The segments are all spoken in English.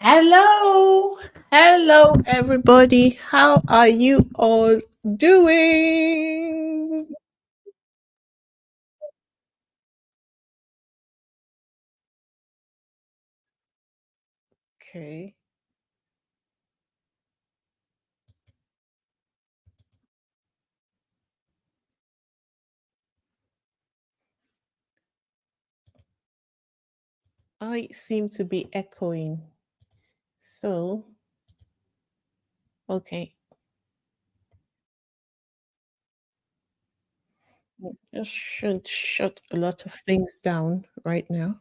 Hello, hello, everybody. How are you all doing? Okay, I seem to be echoing. So, okay, I should shut a lot of things down right now.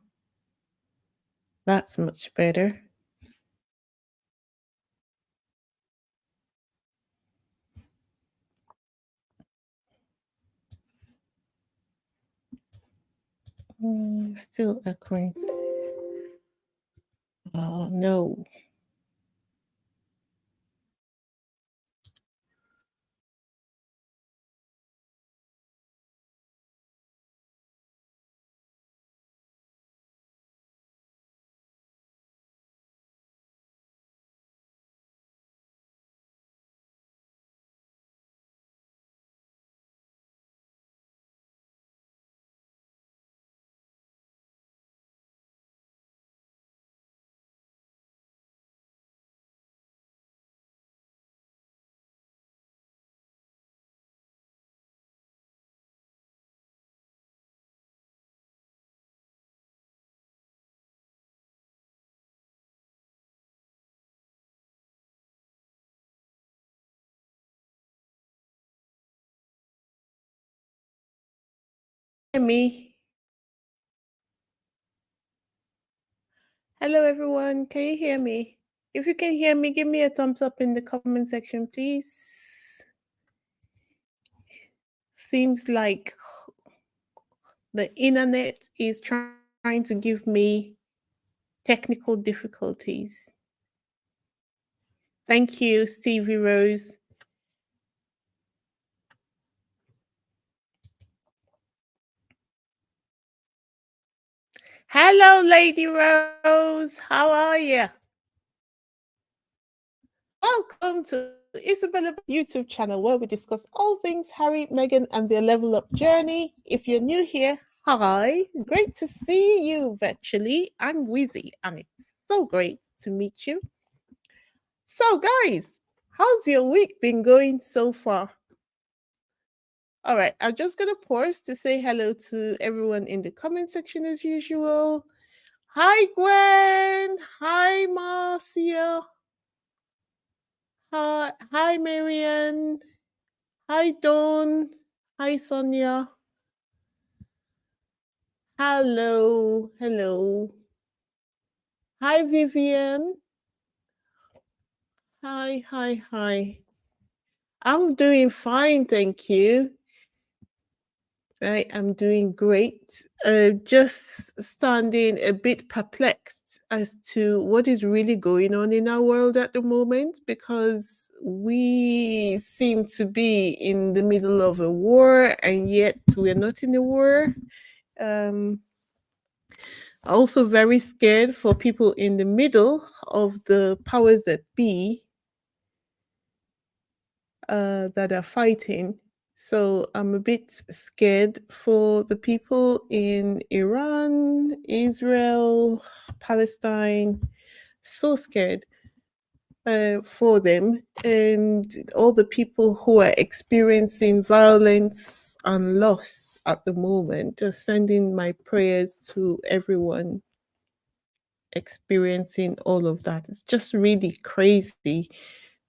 That's much better. Still echoing. Oh no. Hear me? Hello, everyone. Can you hear me? If you can hear me, give me a thumbs up in the comment section, please. Seems like the internet is trying to give me technical difficulties. Thank you, Stevie Rose. Hello, Lady Rose. How are you? Welcome to Isabella YouTube channel where we discuss all things Harry, Meghan, and their level up journey. If you're new here, hi. Great to see you virtually. I'm Wizzy, and it's so great to meet you. So, guys, how's your week been going so far? All right, I'm just going to pause to say hello to everyone in the comment section as usual. Hi, Gwen. Hi, Marcia. Hi, Marian. Hi, Dawn. Hi, Sonia. Hello. Hello. Hi, Vivian. Hi, hi, hi. I'm doing fine, thank you. I am doing great. Just standing a bit perplexed as to what is really going on in our world at the moment because we seem to be in the middle of a war and yet we're not in a war. Um, Also, very scared for people in the middle of the powers that be that are fighting. So I'm a bit scared for the people in Iran, Israel, Palestine. So scared for them and all the people who are experiencing violence and loss at the moment. Just sending my prayers to everyone experiencing all of that. It's just really crazy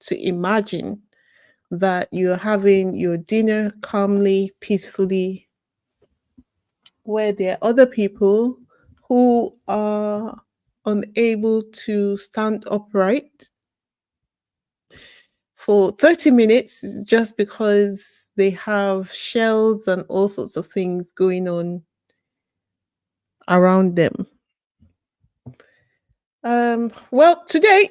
to imagine that you're having your dinner calmly, peacefully, where there are other people who are unable to stand upright for 30 minutes just because they have shells and all sorts of things going on around them. Well, today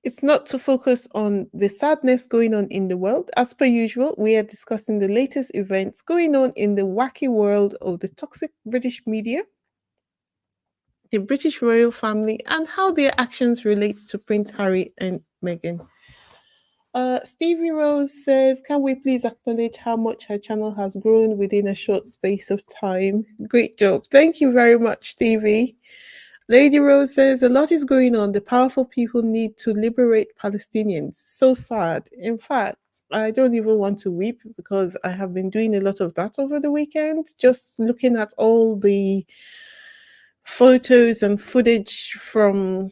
it's not to focus on the sadness going on in the world. As per usual, we are discussing the latest events going on in the wacky world of the toxic British media. the British royal family, and how their actions relate to Prince Harry and Meghan. Stevie Rose says, can we please acknowledge how much her channel has grown within a short space of time? Great job. Thank you very much, Stevie. Lady Rose says, a lot is going on. The powerful people need to liberate Palestinians. So sad. In fact, I don't even want to weep because I have been doing a lot of that over the weekend, just looking at all the photos and footage from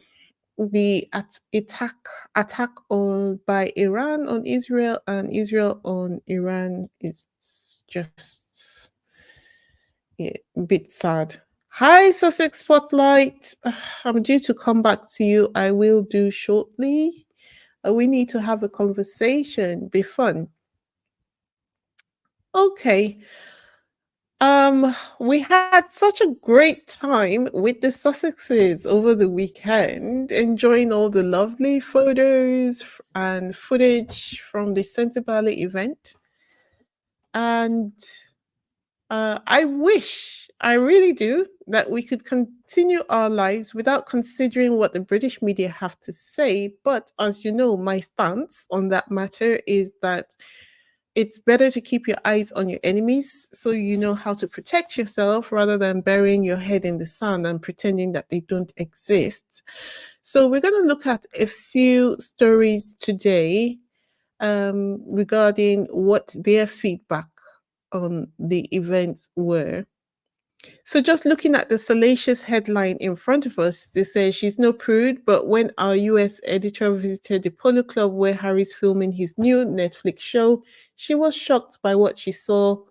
the attack on by Iran on Israel and Israel on Iran is just, yeah, a bit sad. Hi, Sussex Spotlight. I'm due to come back to you. I will do shortly. We need to have a conversation. Be fun. Okay. We had such a great time with the Sussexes over the weekend, enjoying all the lovely photos and footage from the Centre Valley event. And I really do, that we could continue our lives without considering what the British media have to say. But as you know, my stance on that matter is that it's better to keep your eyes on your enemies so you know how to protect yourself rather than burying your head in the sand and pretending that they don't exist. So, we're going to look at a few stories today regarding what their feedback on the events were. So, just looking at the salacious headline in front of us, they say she's no prude, but when our US editor visited the Polo Club where Harry's filming his new Netflix show, she was shocked by what she saw.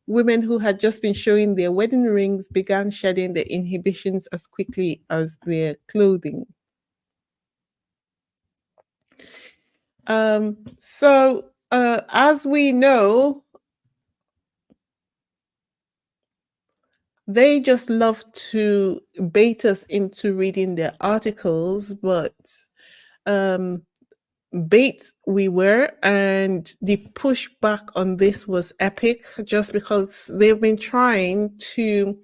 Women who had just been showing their wedding rings began shedding their inhibitions as quickly as their clothing. As we know, they just love to bait us into reading their articles, but um, bait we were, and the pushback on this was epic just because they've been trying to.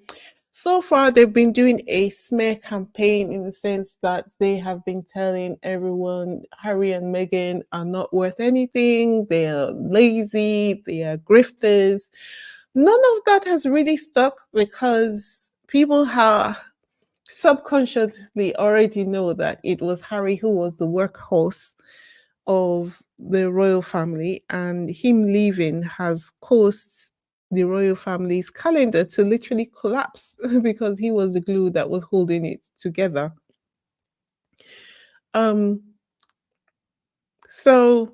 So far, they've been doing a smear campaign in the sense that they have been telling everyone Harry and Meghan are not worth anything, they are lazy, they are grifters. None of that has really stuck because people have subconsciously already know that it was Harry who was the workhorse of the royal family, and him leaving has caused the royal family's calendar to literally collapse because he was the glue that was holding it together. Um, so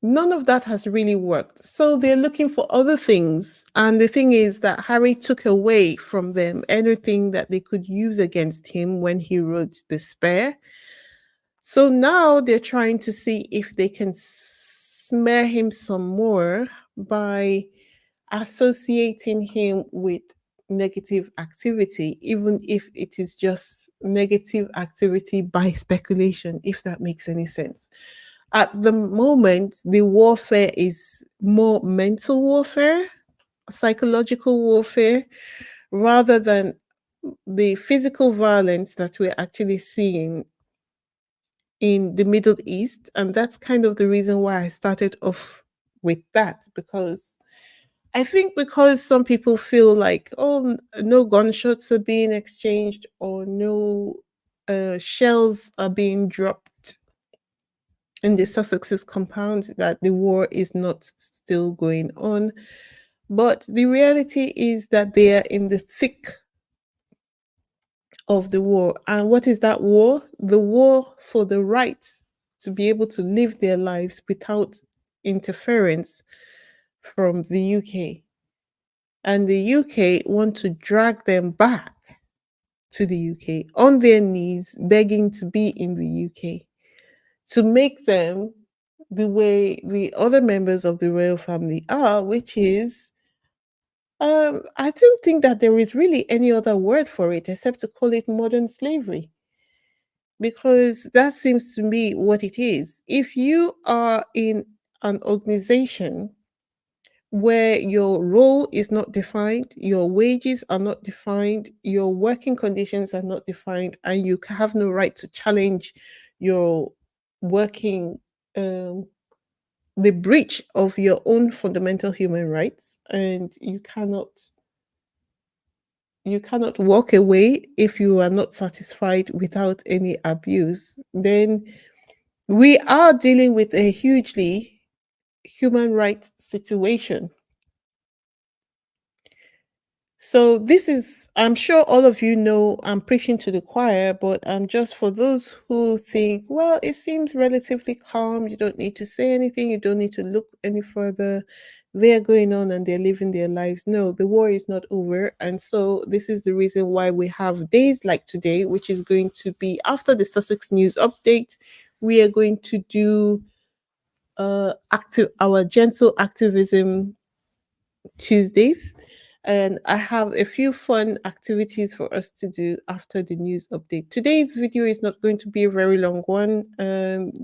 none of that has really worked. So they're looking for other things. And the thing is that Harry took away from them anything that they could use against him when he wrote Despair. So now they're trying to see if they can smear him some more by associating him with negative activity, even if it is just negative activity by speculation, if that makes any sense. At the moment, the warfare is more mental warfare, psychological warfare, rather than the physical violence that we're actually seeing in the Middle East. And that's kind of the reason why I started off with that, because I think because some people feel like, oh, no gunshots are being exchanged or no shells are being dropped in the Sussex's compound, that the war is not still going on. But the reality is that they are in the thick of the war. And what is that war? The war for the right to be able to live their lives without interference from the UK. And the UK want to drag them back to the UK on their knees, begging to be in the UK, to make them the way the other members of the royal family are, which is, I don't think that there is really any other word for it except to call it modern slavery, because that seems to me what it is. If you are in an organization where your role is not defined, your wages are not defined, your working conditions are not defined, and you have no right to challenge your working um, the breach of your own fundamental human rights, and you cannot walk away if you are not satisfied without any abuse. Then we are dealing with a hugely human rights situation. So this is, I'm sure all of you know, I'm preaching to the choir, but just for those who think, well, it seems relatively calm, you don't need to say anything, you don't need to look any further. They're going on and they're living their lives. No, the war is not over. And so this is the reason why we have days like today, which is going to be after the Sussex news update. We are going to do active our gentle activism Tuesdays. And I have a few fun activities for us to do after the news update. Today's video is not going to be a very long one,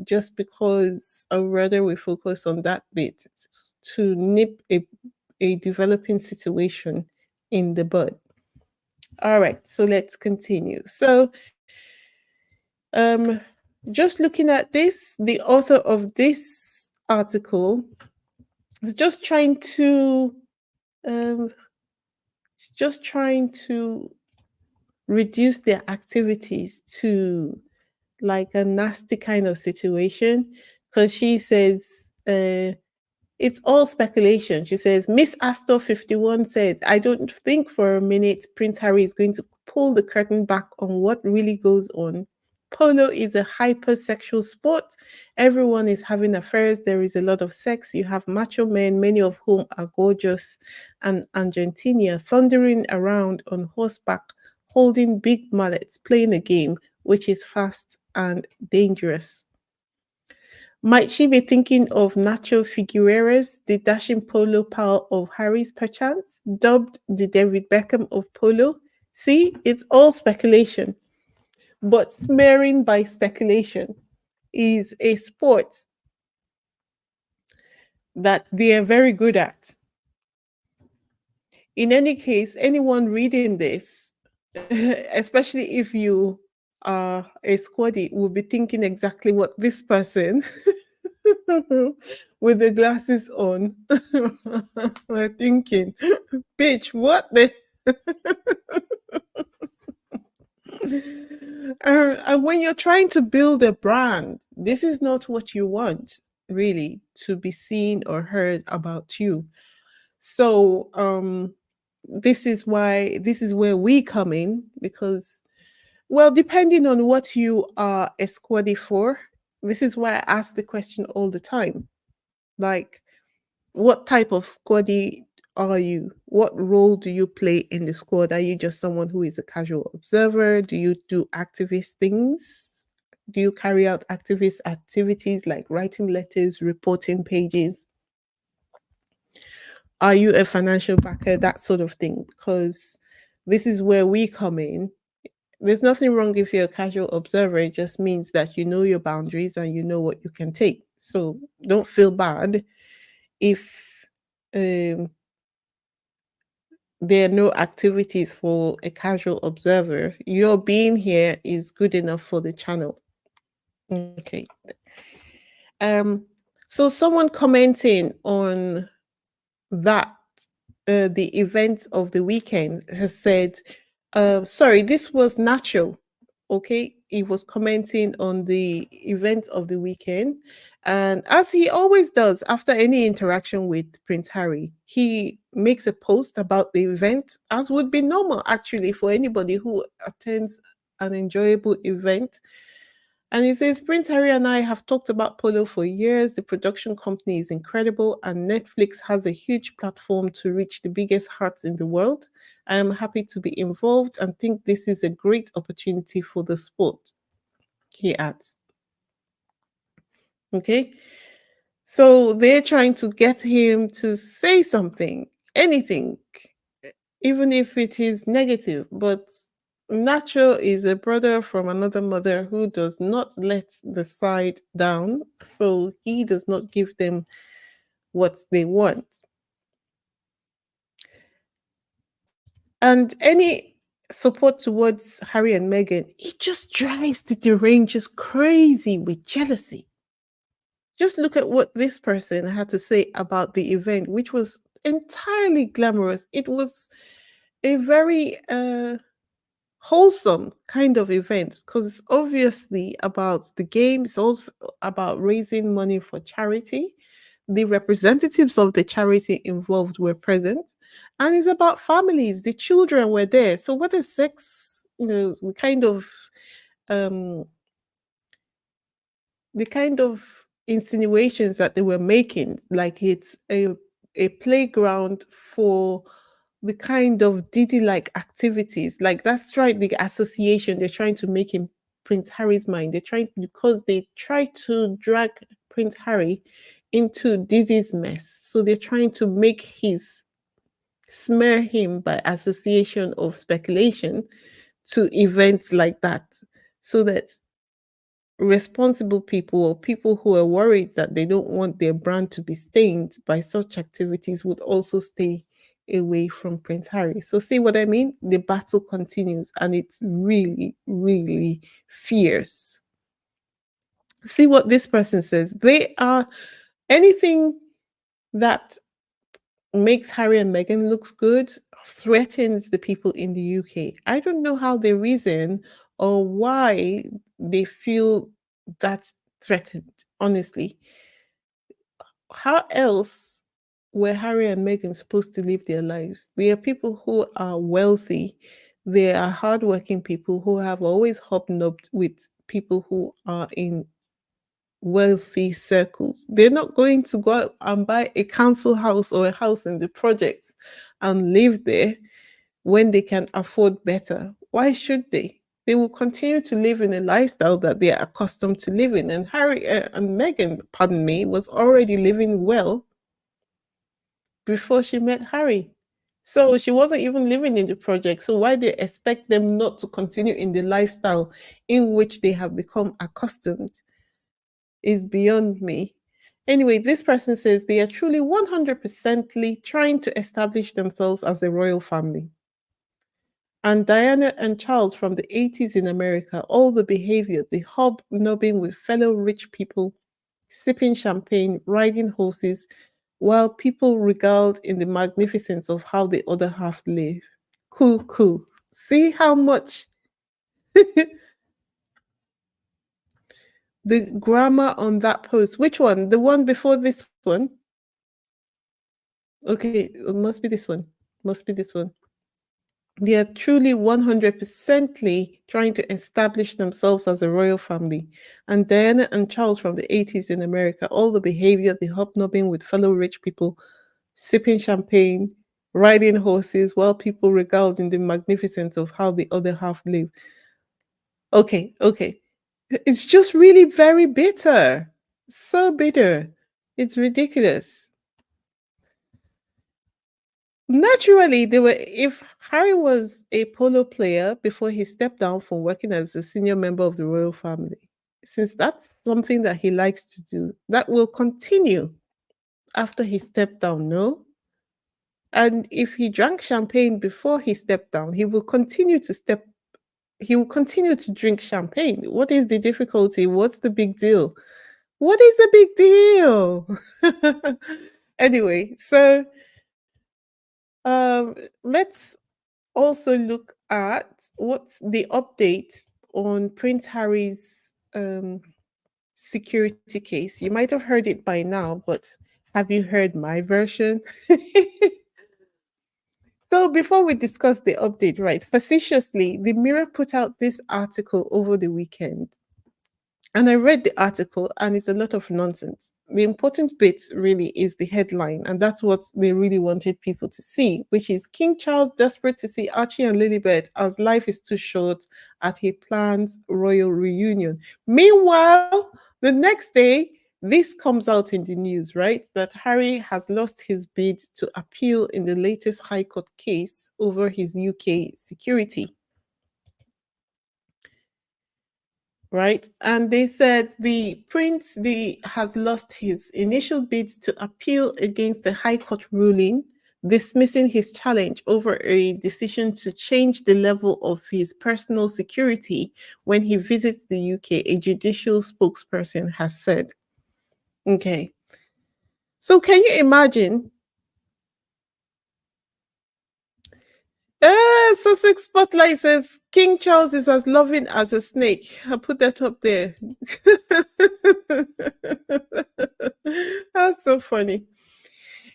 just because I'd rather we focus on that bit to nip a developing situation in the bud. All right, so let's continue. So, um, just looking at this, the author of this article is um, just trying to reduce their activities to like a nasty kind of situation, because she says it's all speculation. She says Miss Astor 51 said, I don't think for a minute Prince Harry is going to pull the curtain back on what really goes on. Polo is a hypersexual sport. Everyone is having affairs. There is a lot of sex. You have macho men, many of whom are gorgeous, and Argentina thundering around on horseback, holding big mallets, playing a game which is fast and dangerous. Might she be thinking of Nacho Figueres, the dashing polo pal of Harry's perchance, dubbed the David Beckham of polo? See, it's all speculation. But smearing by speculation is a sport that they are very good at. In any case, anyone reading this, especially if you are a squaddy, will be thinking exactly what this person with the glasses on we're thinking, bitch, what the and when you're trying to build a brand, this is not what you want really to be seen or heard about you. So this is where we come in, because, well, depending on what you are a squaddy for, this is why I ask the question all the time. Like, what type of squaddy are you? What role do you play in the squad? Are you just someone who is a casual observer? Do you do activist things? Do you carry out activist activities like writing letters, reporting pages? Are you a financial backer? That sort of thing. Because this is where we come in. There's nothing wrong if you're a casual observer. It just means that you know your boundaries and you know what you can take. So don't feel bad if um, there are no activities for a casual observer. Your being here is good enough for the channel. Okay. Um, so someone commenting on that, the event of the weekend, has said, sorry, this was Nacho. Okay, he was commenting on the event of the weekend. And as he always does after any interaction with Prince Harry, he makes a post about the event, as would be normal actually for anybody who attends an enjoyable event. And he says, Prince Harry and I have talked about Polo for years. The production company is incredible, and Netflix has a huge platform to reach the biggest hearts in the world. I am happy to be involved and think this is a great opportunity for the sport, he adds. Okay. So they're trying to get him to say something, anything, even if it is negative. But Nacho is a brother from another mother who does not let the side down. So he does not give them what they want. And any support towards Harry and Meghan, it just drives the derangers crazy with jealousy. Just look at what this person had to say about the event, which was entirely glamorous. It was a very wholesome kind of event because it's obviously about the games, also about raising money for charity. The representatives of the charity involved were present, and it's about families. The children were there. So, what is sex? Kind of um, the kind of insinuations that they were making, like it's a playground for the kind of Diddy like activities. Like that's right, the association they're trying to make in Prince Harry's mind. They're trying because they try to drag Prince Harry into Diddy's mess. So they're trying to make his smear him by association of speculation to events like that so that responsible people or people who are worried that they don't want their brand to be stained by such activities would also stay away from Prince Harry. So, see what I mean? The battle continues and it's really, really fierce. See what this person says. They are anything that makes Harry and Meghan looks good threatens the people in the UK. I don't know how they reason or why they feel that threatened, honestly. How else were Harry and Meghan supposed to live their lives? They are people who are wealthy. They are hardworking people who have always hobnobbed with people who are in wealthy circles. They're not going to go out and buy a council house or a house in the projects and live there when they can afford better. Why should they? They will continue to live in a lifestyle that they are accustomed to living. And Harry and Meghan, pardon me, was already living well before she met Harry. So she wasn't even living in the project. So why do you expect them not to continue in the lifestyle in which they have become accustomed is beyond me. Anyway, this person says they are truly 100%ly trying to establish themselves as a royal family. And Diana and Charles from the 80s in America, all the behavior, the hobnobbing with fellow rich people, sipping champagne, riding horses, while people regaled in the magnificence of how the other half live. Cool, cool. See how much the grammar on that post. Which one? The one before this one? Okay, it must be this one. Must be this one. They are truly 100%ly trying to establish themselves as a royal family. And Diana and Charles from the 80s in America, all the behavior, the hobnobbing with fellow rich people, sipping champagne, riding horses, while people regaled in the magnificence of how the other half live. Okay, okay. It's just really very bitter. So bitter. It's ridiculous. Naturally, they were if Harry was a polo player before he stepped down from working as a senior member of the royal family, since that's something that he likes to do, that will continue after he stepped down, no? And if he drank champagne before he stepped down, he will continue to drink champagne. What is the difficulty? What's the big deal? What is the big deal? Anyway, so let's also look at what's the update on Prince Harry's security case. You might have heard it by now, but have you heard my version? So before we discuss the update, right, facetiously, the Mirror put out this article over the weekend. And I read the article and it's a lot of nonsense. The important bit really is the headline, and that's what they really wanted people to see, which is King Charles desperate to see Archie and Lilibet as life is too short at he plans royal reunion. Meanwhile, the next day, this comes out in the news, right? That Harry has lost his bid to appeal in the latest High Court case over his UK security. Right, and they said the prince has lost his initial bid to appeal against the high court ruling dismissing his challenge over a decision to change the level of his personal security when he visits the UK, a judicial spokesperson has said. Okay. So can you imagine? Sussex Spotlight says King Charles is as loving as a snake. I put that up there. That's so funny.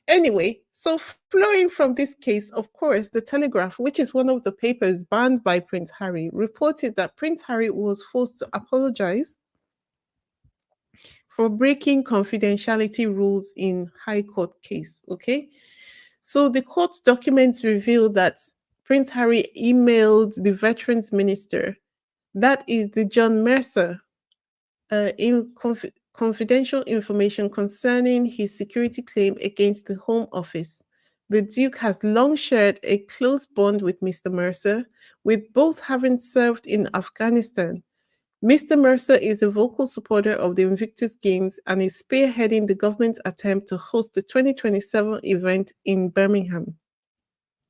Anyway, so flowing from this case, of course, the Telegraph, which is one of the papers banned by Prince Harry, reported that Prince Harry was forced to apologize for breaking confidentiality rules in High Court case. Okay. So the court documents reveal that Prince Harry emailed the Veterans Minister, that is the John Mercer, confidential information concerning his security claim against the Home Office. The Duke has long shared a close bond with Mr. Mercer, with both having served in Afghanistan. Mr. Mercer is a vocal supporter of the Invictus Games and is spearheading the government's attempt to host the 2027 event in Birmingham.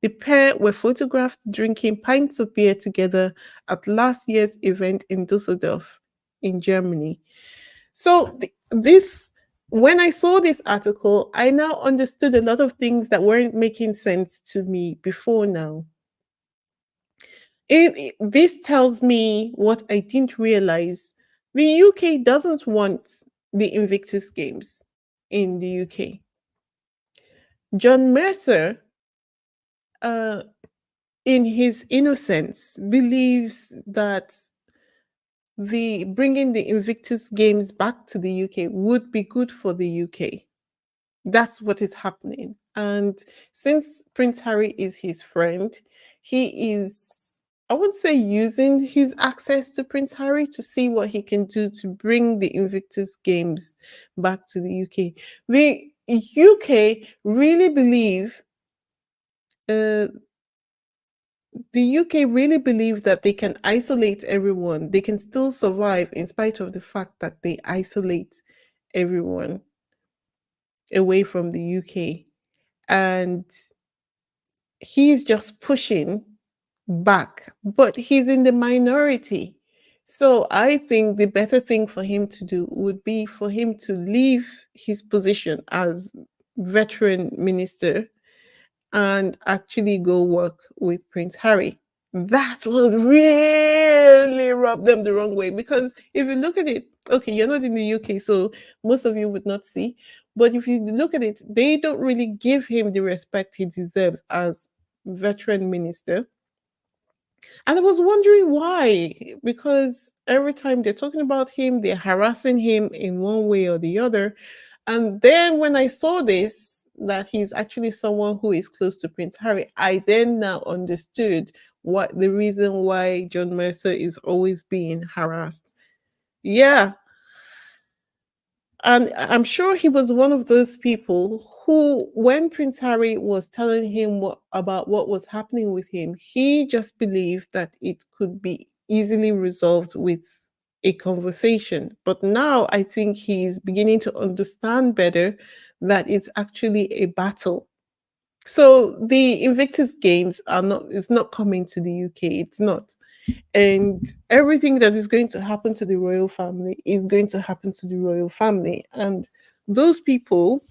The pair were photographed drinking pints of beer together at last year's event in Dusseldorf, in Germany. So, this, when I saw this article, I now understood a lot of things that weren't making sense to me before now. This tells me what I didn't realize. The UK doesn't want the Invictus Games in the UK. John Mercer, uh, in his innocence, believes that the bringing the Invictus Games back to the UK would be good for the UK. That's what is happening. And since Prince Harry is his friend, he is, I would say, using his access to Prince Harry to see what he can do to bring the Invictus Games back to the UK. The UK really believe, uh, the UK really believe that they can isolate everyone. They can still survive in spite of the fact that they isolate everyone away from the UK. And he's just pushing back, but he's in the minority. So I think the better thing for him to do would be for him to leave his position as veteran minister and actually go work with Prince Harry. That would really rub them the wrong way, because if you look at it, okay, you're not in the UK, so most of you would not see. But if you look at it, they don't really give him the respect he deserves as veteran minister. And I was wondering why, because every time they're talking about him, they're harassing him in one way or the other. And then when I saw this, that he's actually someone who is close to Prince Harry, I then now understood what the reason why John Mercer is always being harassed. Yeah, and I'm sure he was one of those people who, when Prince Harry was telling him about what was happening with him, he just believed that it could be easily resolved with a conversation. But now I think he's beginning to understand better that it's actually a battle. So the Invictus Games are not, it's not coming to the UK. It's not. And everything that is going to happen to the royal family is going to happen to the royal family. And those people,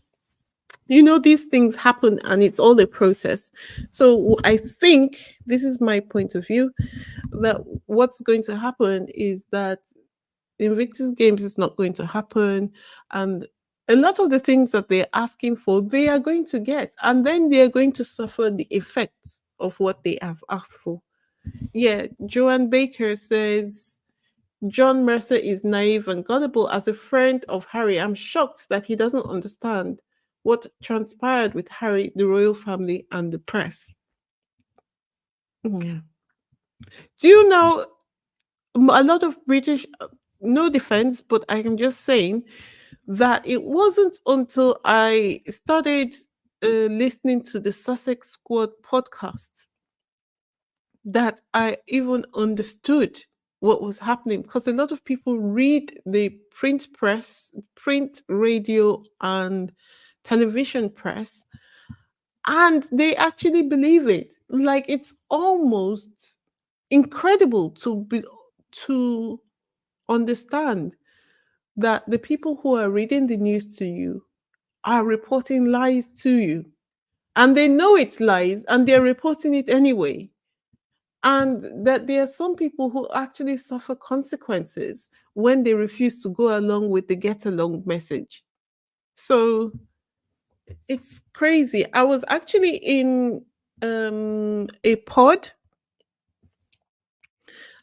these things happen and it's all a process. So I think this is my point of view, that what's going to happen is that Invictus Games is not going to happen. And a lot of the things that they're asking for, they are going to get. And then they are going to suffer the effects of what they have asked for. Yeah, Joanne Baker says John Mercer is naive and gullible. As a friend of Harry, I'm shocked that he doesn't understand what transpired with Harry, the royal family, and the press. Yeah. Do you know a lot of British, no defense, but I am just saying that it wasn't until I started listening to the Sussex Squad podcast that I even understood what was happening, because a lot of people read the print press, print, radio, and television press, and they actually believe it. Like it's almost incredible to understand that the people who are reading the news to you are reporting lies to you, and they know it's lies and they're reporting it anyway, and that there are some people who actually suffer consequences when they refuse to go along with the get along message. So it's crazy. I was actually in a pod.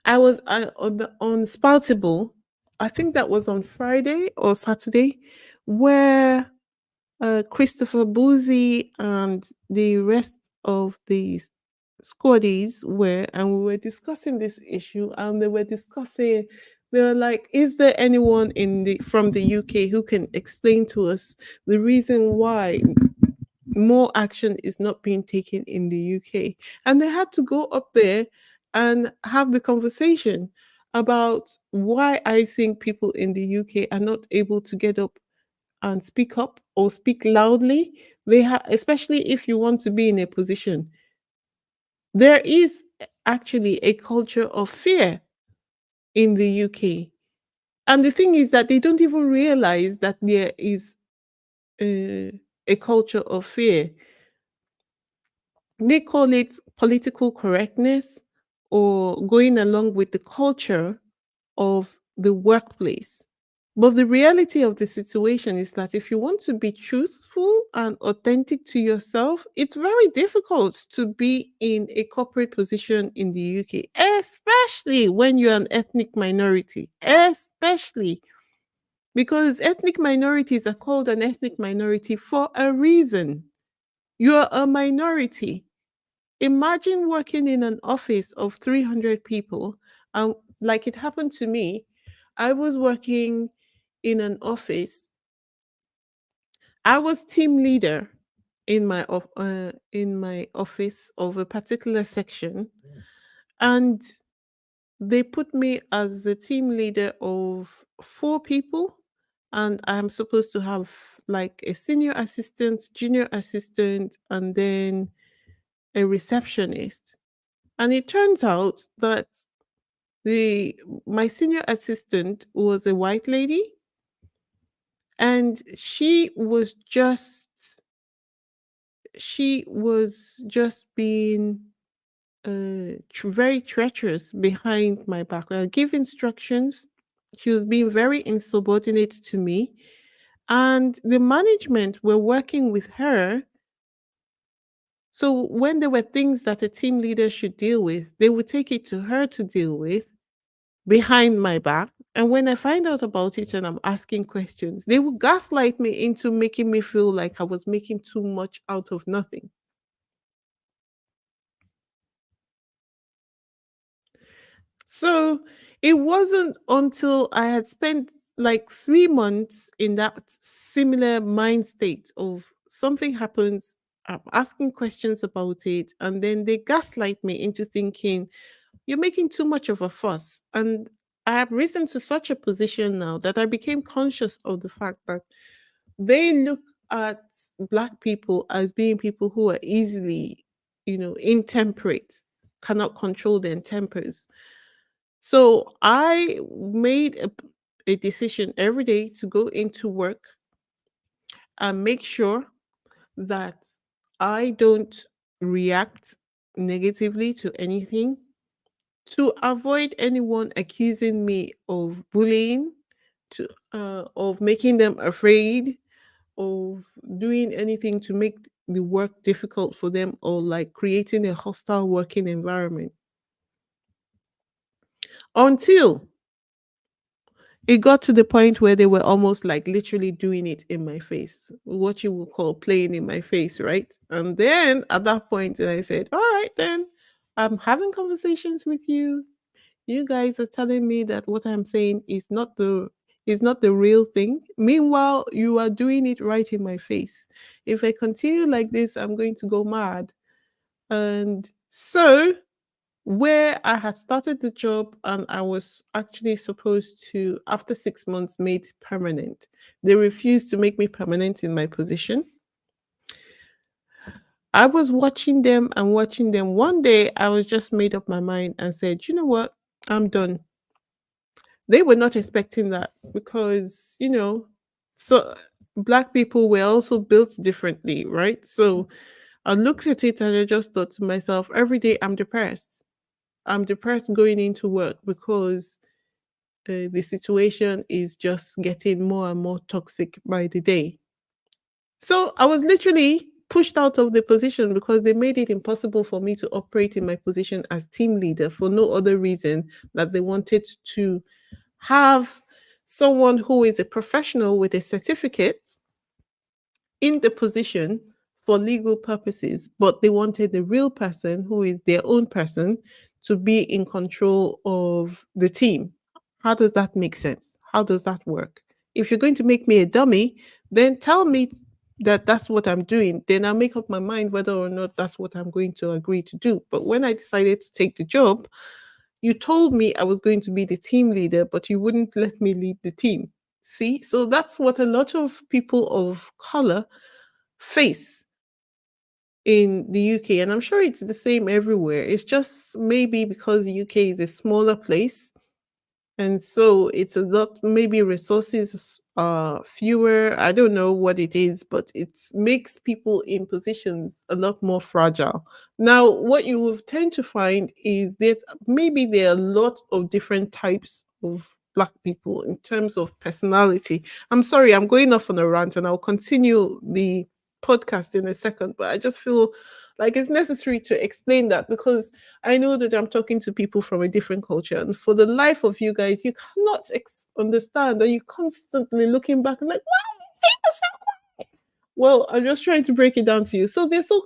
I was on Spoutable. I think that was on Friday or Saturday, where Christopher Boozy and the rest of the squaddies were, and we were discussing this issue, and they were like, "Is there anyone in the from the UK who can explain to us the reason why more action is not being taken in the UK?" And they had to go up there and have the conversation about why I think people in the UK are not able to get up or speak loudly. Especially if you want to be in a position. There is actually a culture of fear in the UK. And the thing is that they don't even realize that there is uh, a culture of fear. They call it political correctness or going along with the culture of the workplace. But the reality of the situation is that if you want to be truthful and authentic to yourself, it's very difficult to be in a corporate position in the UK, especially when you're an ethnic minority, especially because ethnic minorities are called an ethnic minority for a reason. You're a minority. Imagine working in an office of 300 people. Like it happened to me, I was working in an office. I was team leader in my office of a particular section, and they put me as the team leader of 4 people, and I'm supposed to have like a senior assistant, junior assistant, and then a receptionist. And it turns out that the my senior assistant was a white lady, and she was just being very treacherous behind my back. I give instructions. She was being very insubordinate to me, and the management were working with her. So when there were things that a team leader should deal with, they would take it to her to deal with behind my back. And when I find out about it and I'm asking questions, they would gaslight me into making me feel like I was making too much out of nothing. So it wasn't until I had spent like 3 months in that similar mind state of something happens, I'm asking questions about it, and then they gaslight me into thinking, you're making too much of a fuss. And I have risen to such a position now that I became conscious of the fact that they look at Black people as being people who are easily, intemperate, cannot control their tempers. So I made a decision every day to go into work and make sure that I don't react negatively to anything, to avoid anyone accusing me of bullying, of making them afraid, of doing anything to make the work difficult for them, or like creating a hostile working environment, until it got to the point where they were almost like literally doing it in my face, what you would call playing in my face, right? And then at that point, I said, all right, then I'm having conversations with you. You guys are telling me that what I'm saying is not the real thing. Meanwhile, you are doing it right in my face. If I continue like this, I'm going to go mad. And so where I had started the job and I was actually supposed to, after 6 months, made permanent. They refused to make me permanent in my position. I was watching them and watching them. One day, I was just made up my mind and said, you know what? I'm done. They were not expecting that because, so black people were also built differently, right? So I looked at it and I just thought to myself, every day I'm depressed. I'm depressed going into work because the situation is just getting more and more toxic by the day. So I was literally pushed out of the position because they made it impossible for me to operate in my position as team leader for no other reason that they wanted to have someone who is a professional with a certificate in the position for legal purposes, but they wanted the real person who is their own person to be in control of the team. How does that make sense? How does that work? If you're going to make me a dummy, then tell me that that's what I'm doing. Then I'll make up my mind whether or not that's what I'm going to agree to do. But when I decided to take the job, you told me I was going to be the team leader, but you wouldn't let me lead the team. See? So that's what a lot of people of color face in the UK. And I'm sure it's the same everywhere. It's just maybe because the UK is a smaller place, and so it's a lot, maybe resources are fewer. I don't know what it is, but it makes people in positions a lot more fragile. Now, what you will tend to find is that maybe there are a lot of different types of black people in terms of personality. I'm sorry, I'm going off on a rant and I'll continue the podcast in a second, but I just feel like it's necessary to explain that because I know that I'm talking to people from a different culture, and for the life of you guys, you cannot understand, and you're constantly looking back and like, why are people so quiet? Well, I'm just trying to break it down to you. So there's so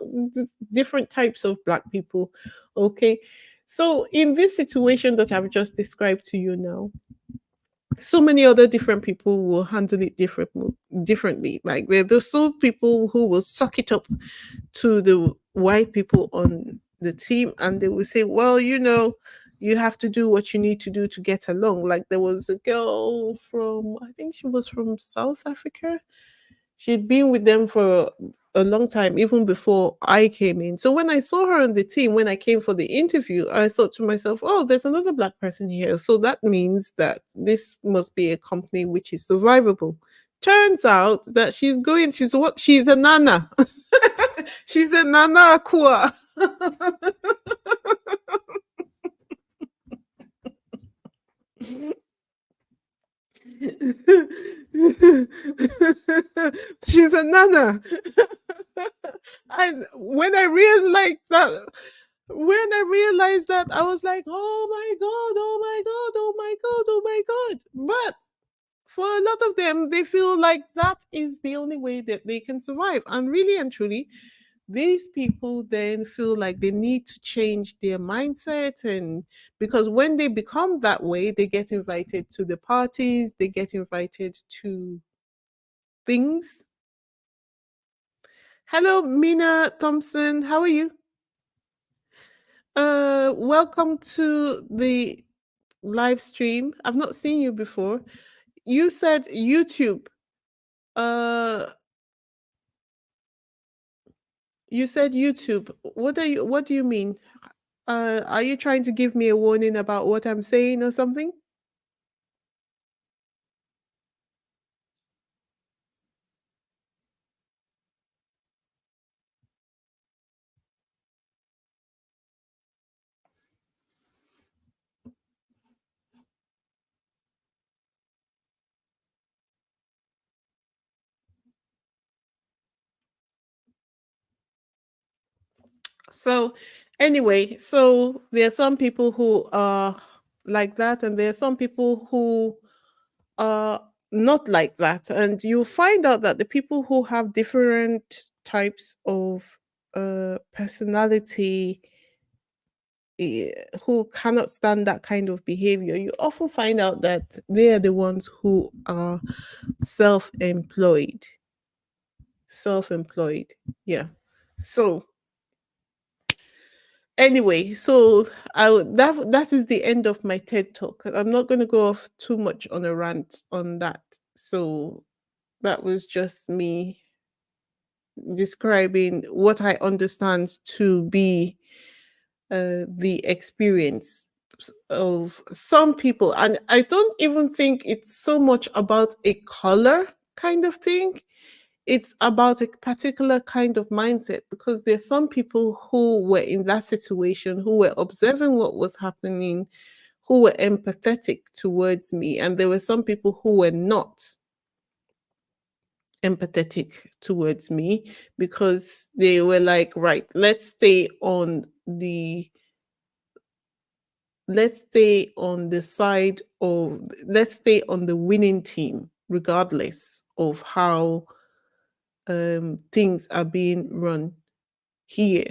different types of black people. Okay, so in this situation that I've just described to you now, so many other different people will handle it differently. Like there's so people who will suck it up to the white people on the team and they will say, well, you have to do what you need to do to get along. Like there was a girl from, I think she was from South Africa. She'd been with them for a long time, even before I came in. So when I saw her on the team, when I came for the interview, I thought to myself, oh, there's another black person here. So that means that this must be a company which is survivable. Turns out that she's a nana. She's a nana akua. She's a nana. And when I realized that, I was like, oh my god, oh my god, oh my god, oh my god. But for a lot of them, they feel like that is the only way that they can survive. And really and truly, these people then feel like they need to change their mindset, and because when they become that way, they get invited to the parties, they get invited to things. Hello, Mina Thompson, how are you? Welcome to the live stream. I've not seen you before. You said YouTube. uh you said YouTube. What do you mean? Are you trying to give me a warning about what I'm saying or something? So, anyway, so there are some people who are like that, and there are some people who are not like that. And you find out that the people who have different types of personality, who cannot stand that kind of behavior, you often find out that they are the ones who are self-employed. Self-employed. Yeah. So anyway, so that is the end of my TED talk. I'm not going to go off too much on a rant on that. So that was just me describing what I understand to be the experience of some people. And I don't even think it's so much about a color kind of thing. It's about a particular kind of mindset, because there's some people who were in that situation, who were observing what was happening, who were empathetic towards me, and there were some people who were not empathetic towards me, because they were like, right, let's stay on the winning team, regardless of how things are being run here.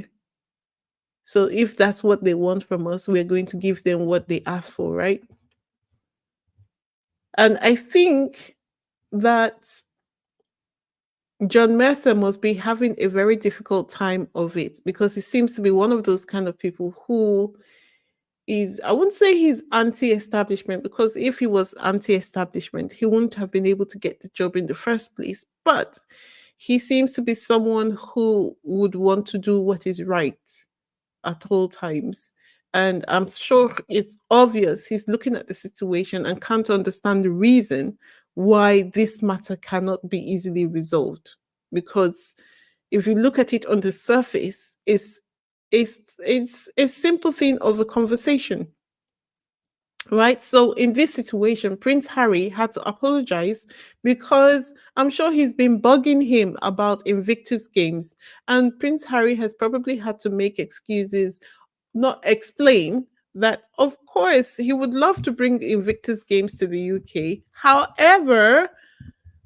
So if that's what they want from us, we're going to give them what they ask for, right? And I think that John Mercer must be having a very difficult time of it, because he seems to be one of those kind of people who is, I wouldn't say he's anti-establishment, because if he was anti-establishment, he wouldn't have been able to get the job in the first place. But he seems to be someone who would want to do what is right at all times. And I'm sure it's obvious he's looking at the situation and can't understand the reason why this matter cannot be easily resolved. Because if you look at it on the surface, it's a simple thing of a conversation. Right. So in this situation, Prince Harry had to apologize, because I'm sure he's been bugging him about Invictus Games. And Prince Harry has probably had to make excuses, not explain that, of course, he would love to bring Invictus Games to the UK. However,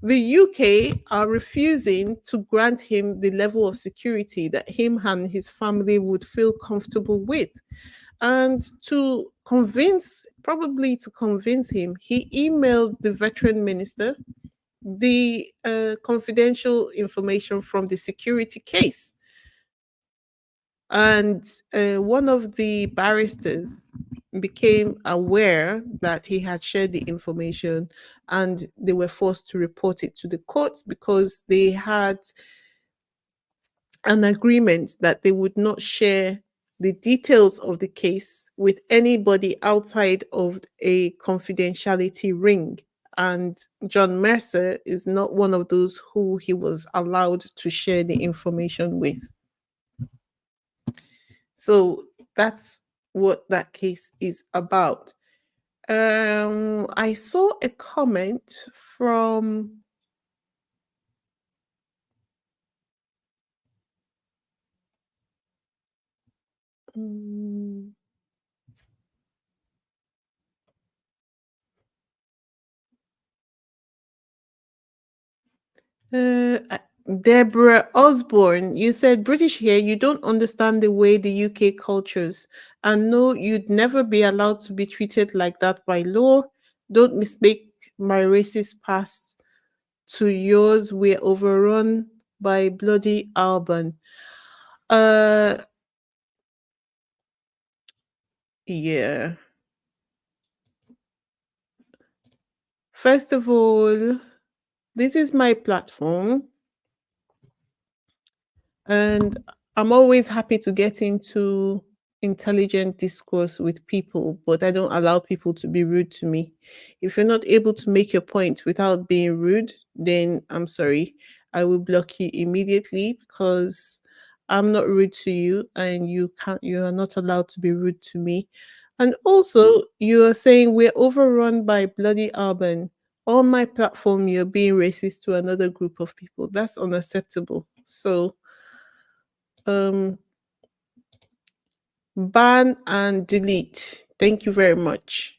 the UK are refusing to grant him the level of security that him and his family would feel comfortable with. And probably to convince him, he emailed the veteran minister the confidential information from the security case. And one of the barristers became aware that he had shared the information, and they were forced to report it to the courts, because they had an agreement that they would not share the details of the case with anybody outside of a confidentiality ring. And John Mercer is not one of those who he was allowed to share the information with. So that's what that case is about. I saw a comment from mm, Deborah Osborne. You said, British here, you don't understand the way the UK cultures, and no, you'd never be allowed to be treated like that by law. Don't mistake my racist past to yours. We're overrun by bloody Alban. Uh, yeah. First of all, this is my platform, and I'm always happy to get into intelligent discourse with people, but I don't allow people to be rude to me. If you're not able to make your point without being rude, then I'm sorry. I will block you immediately, because I'm not rude to you, and you are not allowed to be rude to me. And also, you are saying we're overrun by bloody urban. On my platform, you're being racist to another group of people. That's unacceptable. So um ban and delete. Thank you very much.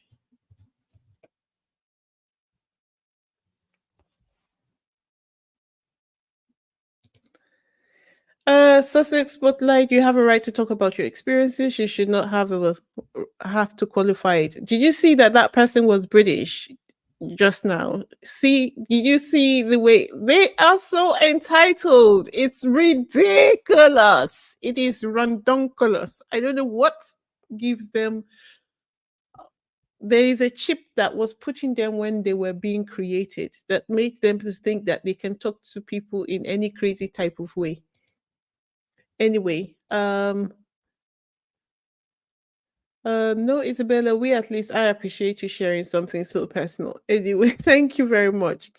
Sussex Spotlight, you have a right to talk about your experiences. You should not have to qualify it. Did you see that that person was British just now? See, did you see the way they are so entitled? It's ridiculous. It is randonkulous. I don't know what gives them there is a chip that was put in them when they were being created that makes them to think that they can talk to people in any crazy type of way. Anyway, no, Isabella, we at least I appreciate you sharing something so personal. Anyway, thank you very much.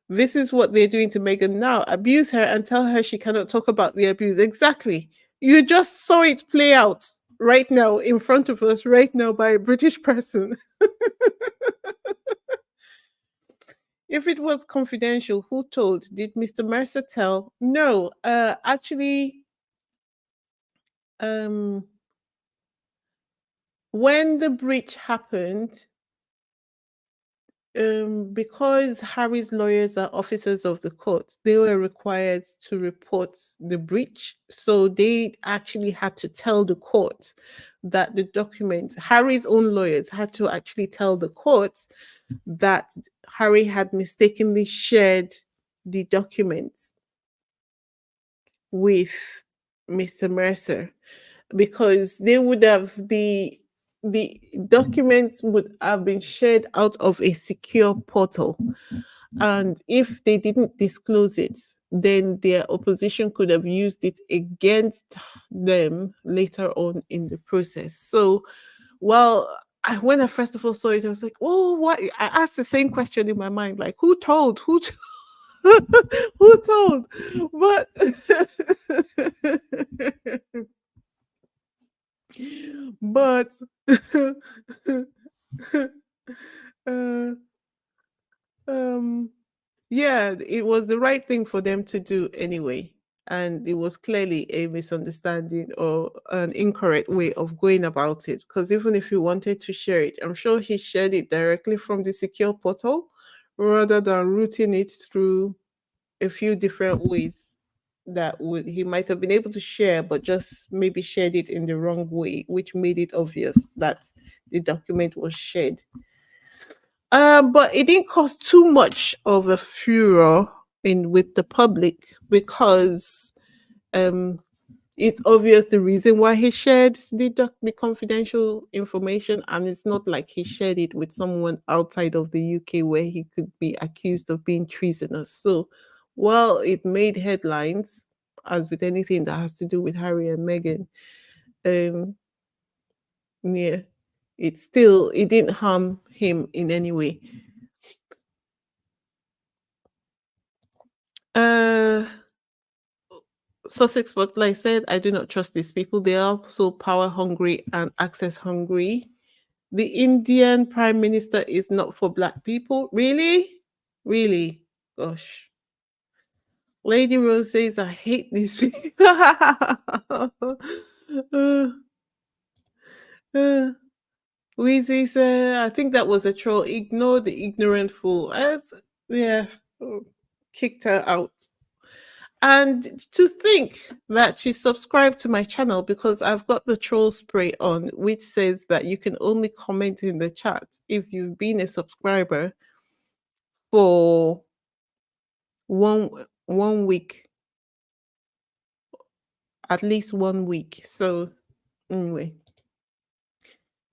This is what they're doing to Meghan now. Abuse her and tell her she cannot talk about the abuse. Exactly. You just saw it play out right now in front of us, right now, by a British person. If it was confidential, who told? Did Mr. Mercer tell? No, actually, um, when the breach happened, because Harry's lawyers are officers of the court, they were required to report the breach. So they actually had to tell the court that the documents, Harry's own lawyers had to actually tell the court that Harry had mistakenly shared the documents with Mr. Mercer, because they would have the documents would have been shared out of a secure portal, and if they didn't disclose it, then their opposition could have used it against them later on in the process. So, well, when I first of all saw it, I was like, oh, what? I asked the same question in my mind, like, who told? Who told? But but uh, um yeah, it was the right thing for them to do anyway. And it was clearly a misunderstanding or an incorrect way of going about it. Because even if he wanted to share it, I'm sure he shared it directly from the secure portal rather than routing it through a few different ways that would he might have been able to share, but just maybe shared it in the wrong way, which made it obvious that the document was shared. But it didn't cause too much of a furor in with the public because um it's obvious the reason why he shared the confidential information, and it's not like he shared it with someone outside of the UK where he could be accused of being treasonous. So, well, it made headlines, as with anything that has to do with Harry and Meghan. Um, yeah, it didn't harm him in any way. Uh, Sussex Butler said, I do not trust these people. They are so power hungry and access hungry. The Indian Prime Minister is not for Black people. Really? Really? Gosh. Lady Rose says, I hate these people. uh, uh, Wheezy said, I think that was a troll. Ignore the ignorant fool. Yeah, kicked her out. And to think that she subscribed to my channel because I've got the troll spray on, which says that you can only comment in the chat if you've been a subscriber for one week, at least 1 week. So anyway,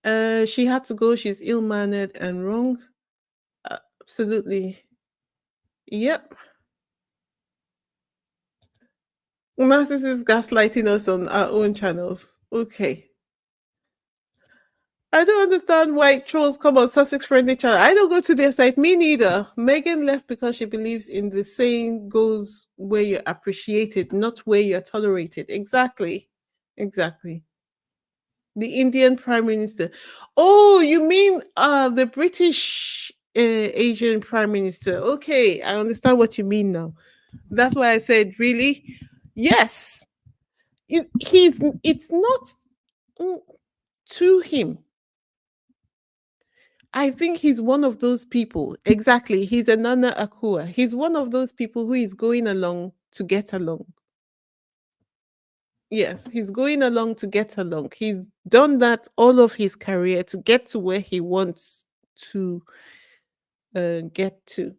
she had to go. She's ill-mannered and wrong. Absolutely. Yep. Narcissist gaslighting us on our own channels. Okay. I don't understand why trolls come on Sussex friendly channel. I don't go to their site. Me neither. Megan left because she believes in the saying goes where you're appreciated, not where you're tolerated. Exactly. Exactly. The Indian Prime Minister. Oh, you mean the British Asian Prime Minister? Okay, I understand what you mean now. That's why I said, really? Yes. He's. It's not mm, to him. I think he's one of those people. Exactly. He's a Nana Akua. He's one of those people who is going along to get along. Yes, he's going along to get along. He's done that all of his career to get to where he wants to get to.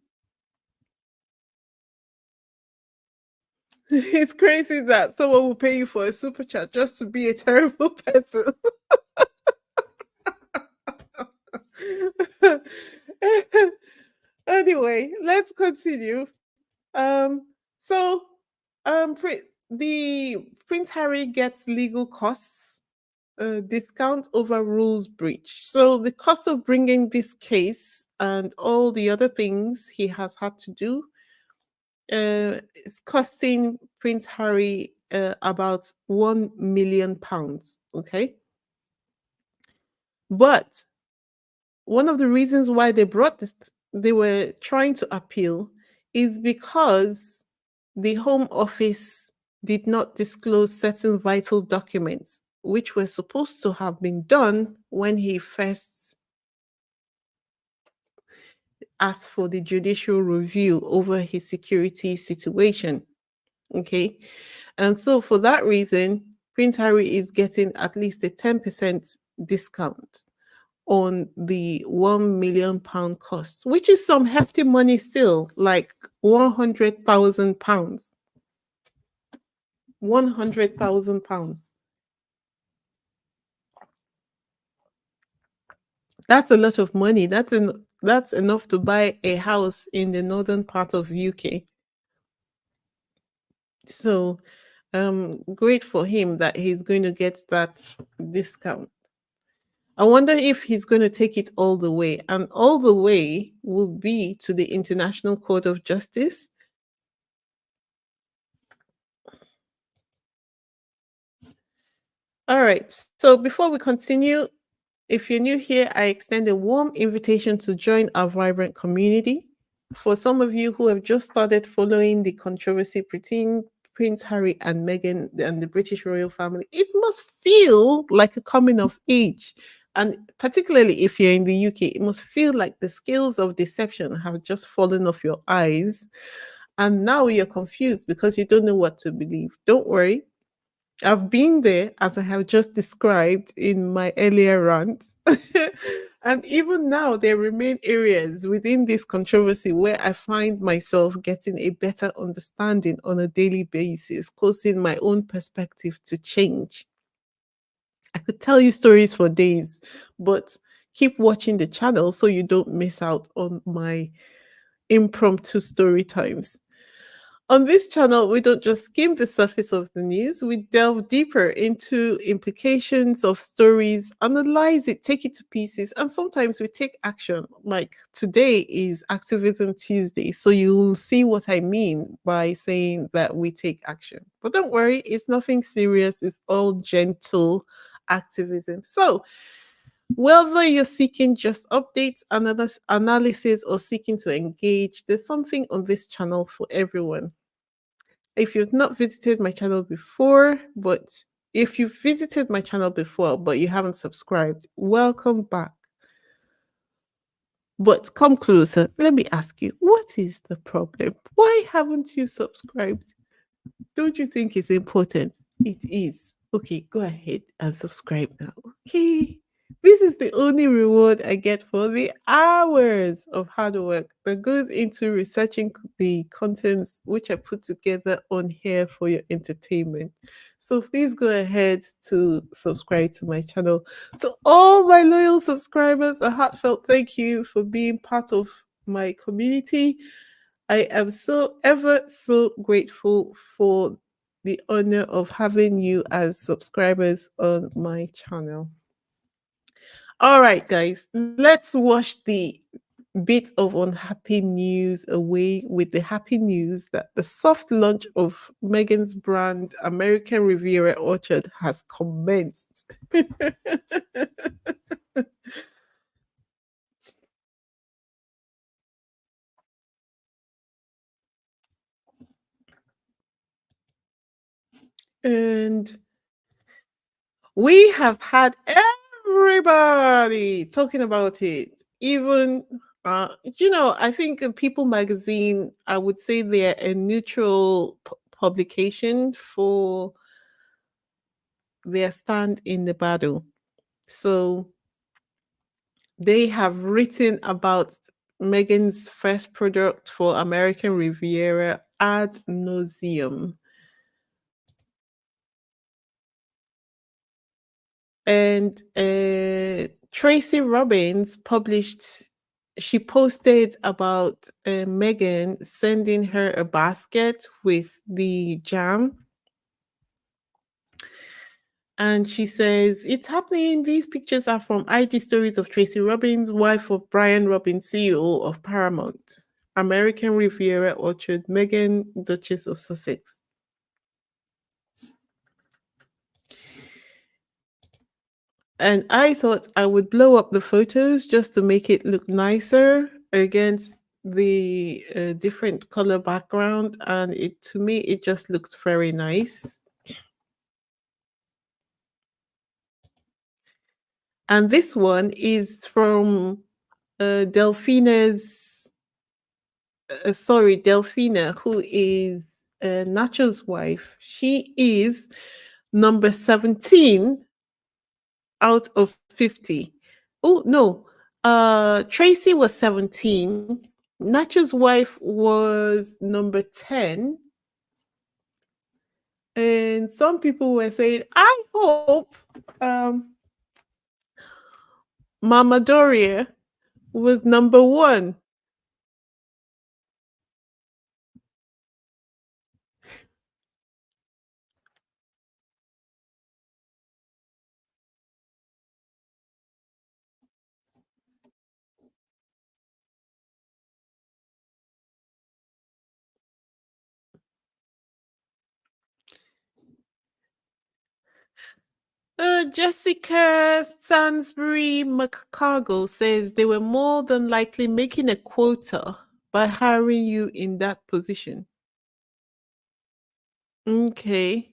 It's crazy that someone will pay you for a super chat just to be a terrible person. Anyway, let's continue. Um, so, the Prince Harry gets legal costs discount over rules breach. So the cost of bringing this case and all the other things he has had to do is costing Prince Harry about £1 million. Okay, but one of the reasons why they were trying to appeal, is because the Home Office did not disclose certain vital documents, which were supposed to have been done when he first asked for the judicial review over his security situation. Okay. And so, for that reason, Prince Harry is getting at least a 10% discount on the £1 million cost, which is some hefty money still, like £100,000. £100,000. That's a lot of money. That's enough to buy a house in the northern part of UK. So great for him that he's going to get that discount. I wonder if he's going to take it all the way, and all the way will be to the International Court of Justice. All right. So before we continue, if you're new here, I extend a warm invitation to join our vibrant community. For some of you who have just started following the controversy between Prince Harry and Meghan and the British royal family, it must feel like a coming of age. And particularly if you're in the UK, it must feel like the scales of deception have just fallen off your eyes. And now you're confused because you don't know what to believe. Don't worry, I've been there, as I have just described in my earlier rant. And even now, there remain areas within this controversy where I find myself getting a better understanding on a daily basis, causing my own perspective to change. I could tell you stories for days, but keep watching the channel so you don't miss out on my impromptu story times. On this channel, we don't just skim the surface of the news, we delve deeper into implications of stories, analyze it, take it to pieces, and sometimes we take action. Like today is Activism Tuesday, so you'll see what I mean by saying that we take action. But don't worry, it's nothing serious, it's all gentle activism. So, whether you're seeking just updates, analysis, or seeking to engage, there's something on this channel for everyone. If you've not visited my channel before, but if you've visited my channel before, but you haven't subscribed, welcome back. But come closer. Let me ask you, what is the problem? Why haven't you subscribed? Don't you think it's important? It is. Okay, go ahead and subscribe now. Okay. This is the only reward I get for the hours of hard work that goes into researching the contents which I put together on here for your entertainment. So please go ahead to subscribe to my channel. To all my loyal subscribers, a heartfelt thank you for being part of my community. I am so ever so grateful for the honor of having you as subscribers on my channel. All right, guys, let's wash the bit of unhappy news away with the happy news that the soft launch of Meghan's brand, American Riviera Orchard, has commenced. And we have had everybody talking about it. Even, I think People Magazine, I would say they're a neutral publication for their stand in the battle. So they have written about Meghan's first product for American Riviera ad nauseum. And Tracy Robbins she posted about Megan sending her a basket with the jam. And she says, it's happening. These pictures are from IG stories of Tracy Robbins, wife of Brian Robbins, CEO of Paramount, American Riviera Orchard, Meghan, Duchess of Sussex. And I thought I would blow up the photos just to make it look nicer against the different color background. And it to me, it just looked very nice. And this one is from Delphina's, Delphina, who is Nacho's wife. She is number 17 out of 50. Oh, no. Tracy was 17. Nacho's wife was number 10. And some people were saying, I hope Mama Doria was number 1. Jessica Stansbury McCargo says they were more than likely making a quota by hiring you in that position. Okay.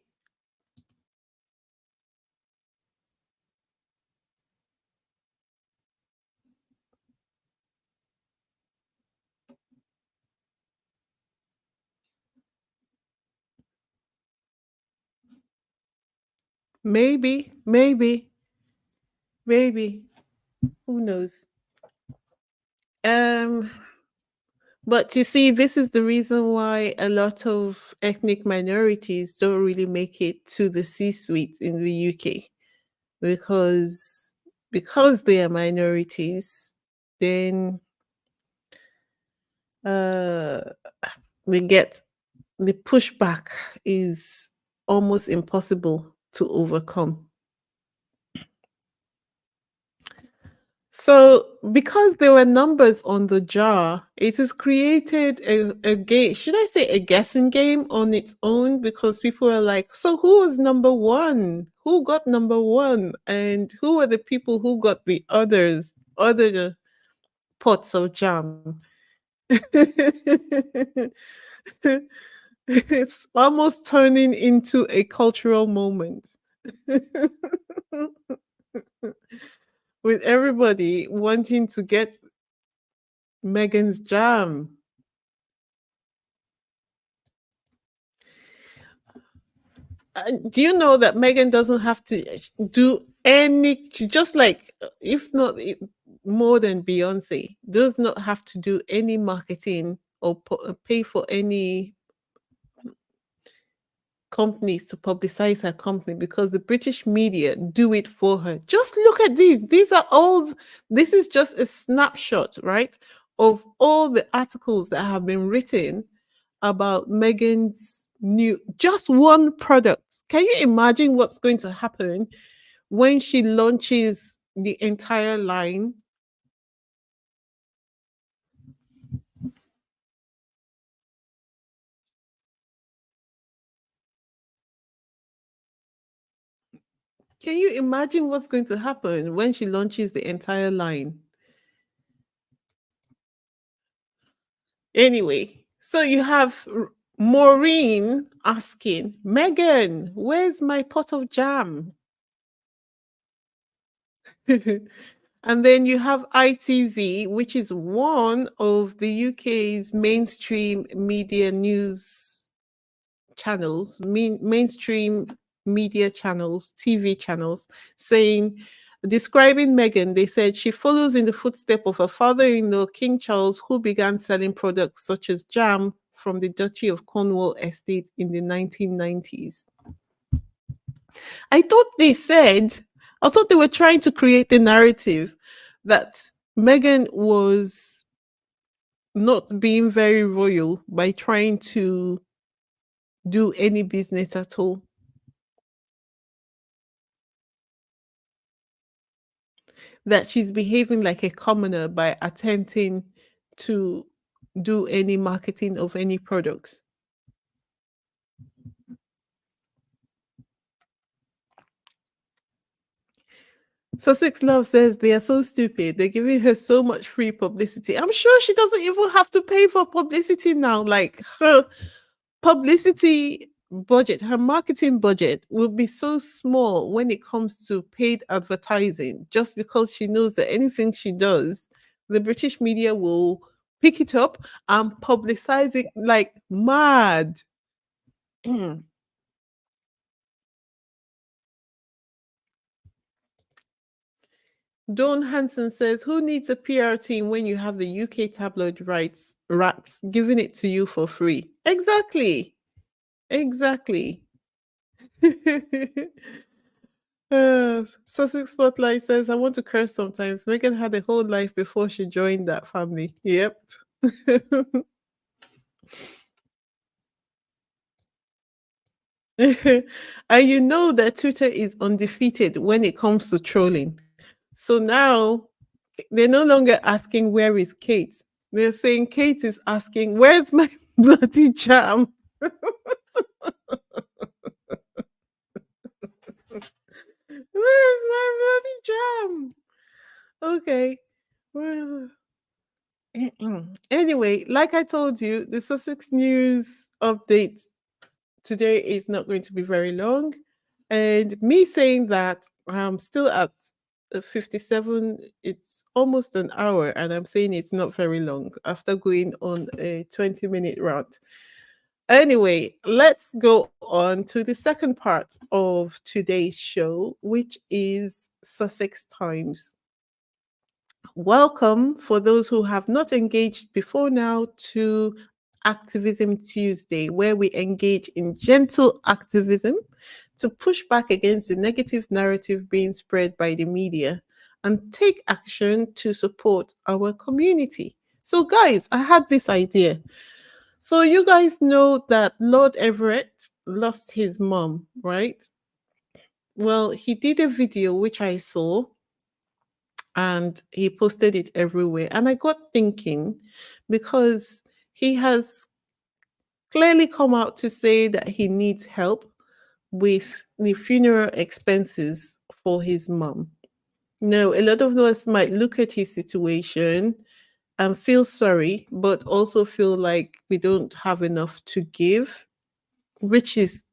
Maybe, maybe, maybe. Who knows? Um, but you see, this is the reason why a lot of ethnic minorities don't really make it to the C-suite in the UK because they are minorities, then uh they get the pushback is almost impossible to overcome. So, because there were numbers on the jar, it has created a game. Should I say a guessing game on its own? Because people are like, so who was number 1? Who got number 1? And who were the people who got the other pots of jam? It's almost turning into a cultural moment. With everybody wanting to get Megan's jam. Do you know that Megan doesn't have to do any, just like, if not more than Beyonce, does not have to do any marketing or pay for any companies to publicize her company because the British media do it for her. Just look at these. This is just a snapshot, right, of all the articles that have been written about Megan's just one product. Can you imagine what's going to happen when she launches the entire line? Can you imagine what's going to happen when she launches the entire line? Anyway, so you have Maureen asking, Megan, where's my pot of jam? And then you have ITV, which is one of the UK's mainstream media news channels, mainstream media channels, TV channels, saying, describing Meghan, they said she follows in the footsteps of her father-in-law, King Charles, who began selling products such as jam from the Duchy of Cornwall estate in the 1990s. I thought they said I thought they were trying to create the narrative that Meghan was not being very royal by trying to do any business at all. That she's behaving like a commoner by attempting to do any marketing of any products. Sussex Love says they are so stupid. They're giving her so much free publicity. I'm sure she doesn't even have to pay for publicity now. Like her publicity budget, her marketing budget will be so small when it comes to paid advertising, just because she knows that anything she does, the British media will pick it up and publicize it like mad. Dawn Hansen says, "Who needs a PR team when you have the UK tabloid rights rats giving it to you for free?" Exactly. Exactly. Sussex Spotlight says, "I want to curse sometimes. Megan had a whole life before she joined that family." Yep. And you know that Twitter is undefeated when it comes to trolling. So now they're no longer asking, "Where is Kate?" They're saying, "Kate is asking, where's my bloody jam?" Where's my bloody jam? Okay. Well, anyway, like I told you, the Sussex News update today is not going to be very long. And me saying that I'm still at 57, it's almost an hour, and I'm saying it's not very long after going on a 20-minute rant. Anyway, let's go on to the second part of today's show, which is Sussex Times. Welcome for those who have not engaged before now to Activism Tuesday, where we engage in gentle activism to push back against the negative narrative being spread by the media and take action to support our community. So, guys, I had this idea. So, you guys know that Lord Everett lost his mom, right? Well, he did a video which I saw and he posted it everywhere. And I got thinking because he has clearly come out to say that he needs help with the funeral expenses for his mom. Now, a lot of us might look at his situation and feel sorry, but also feel like we don't have enough to give, which is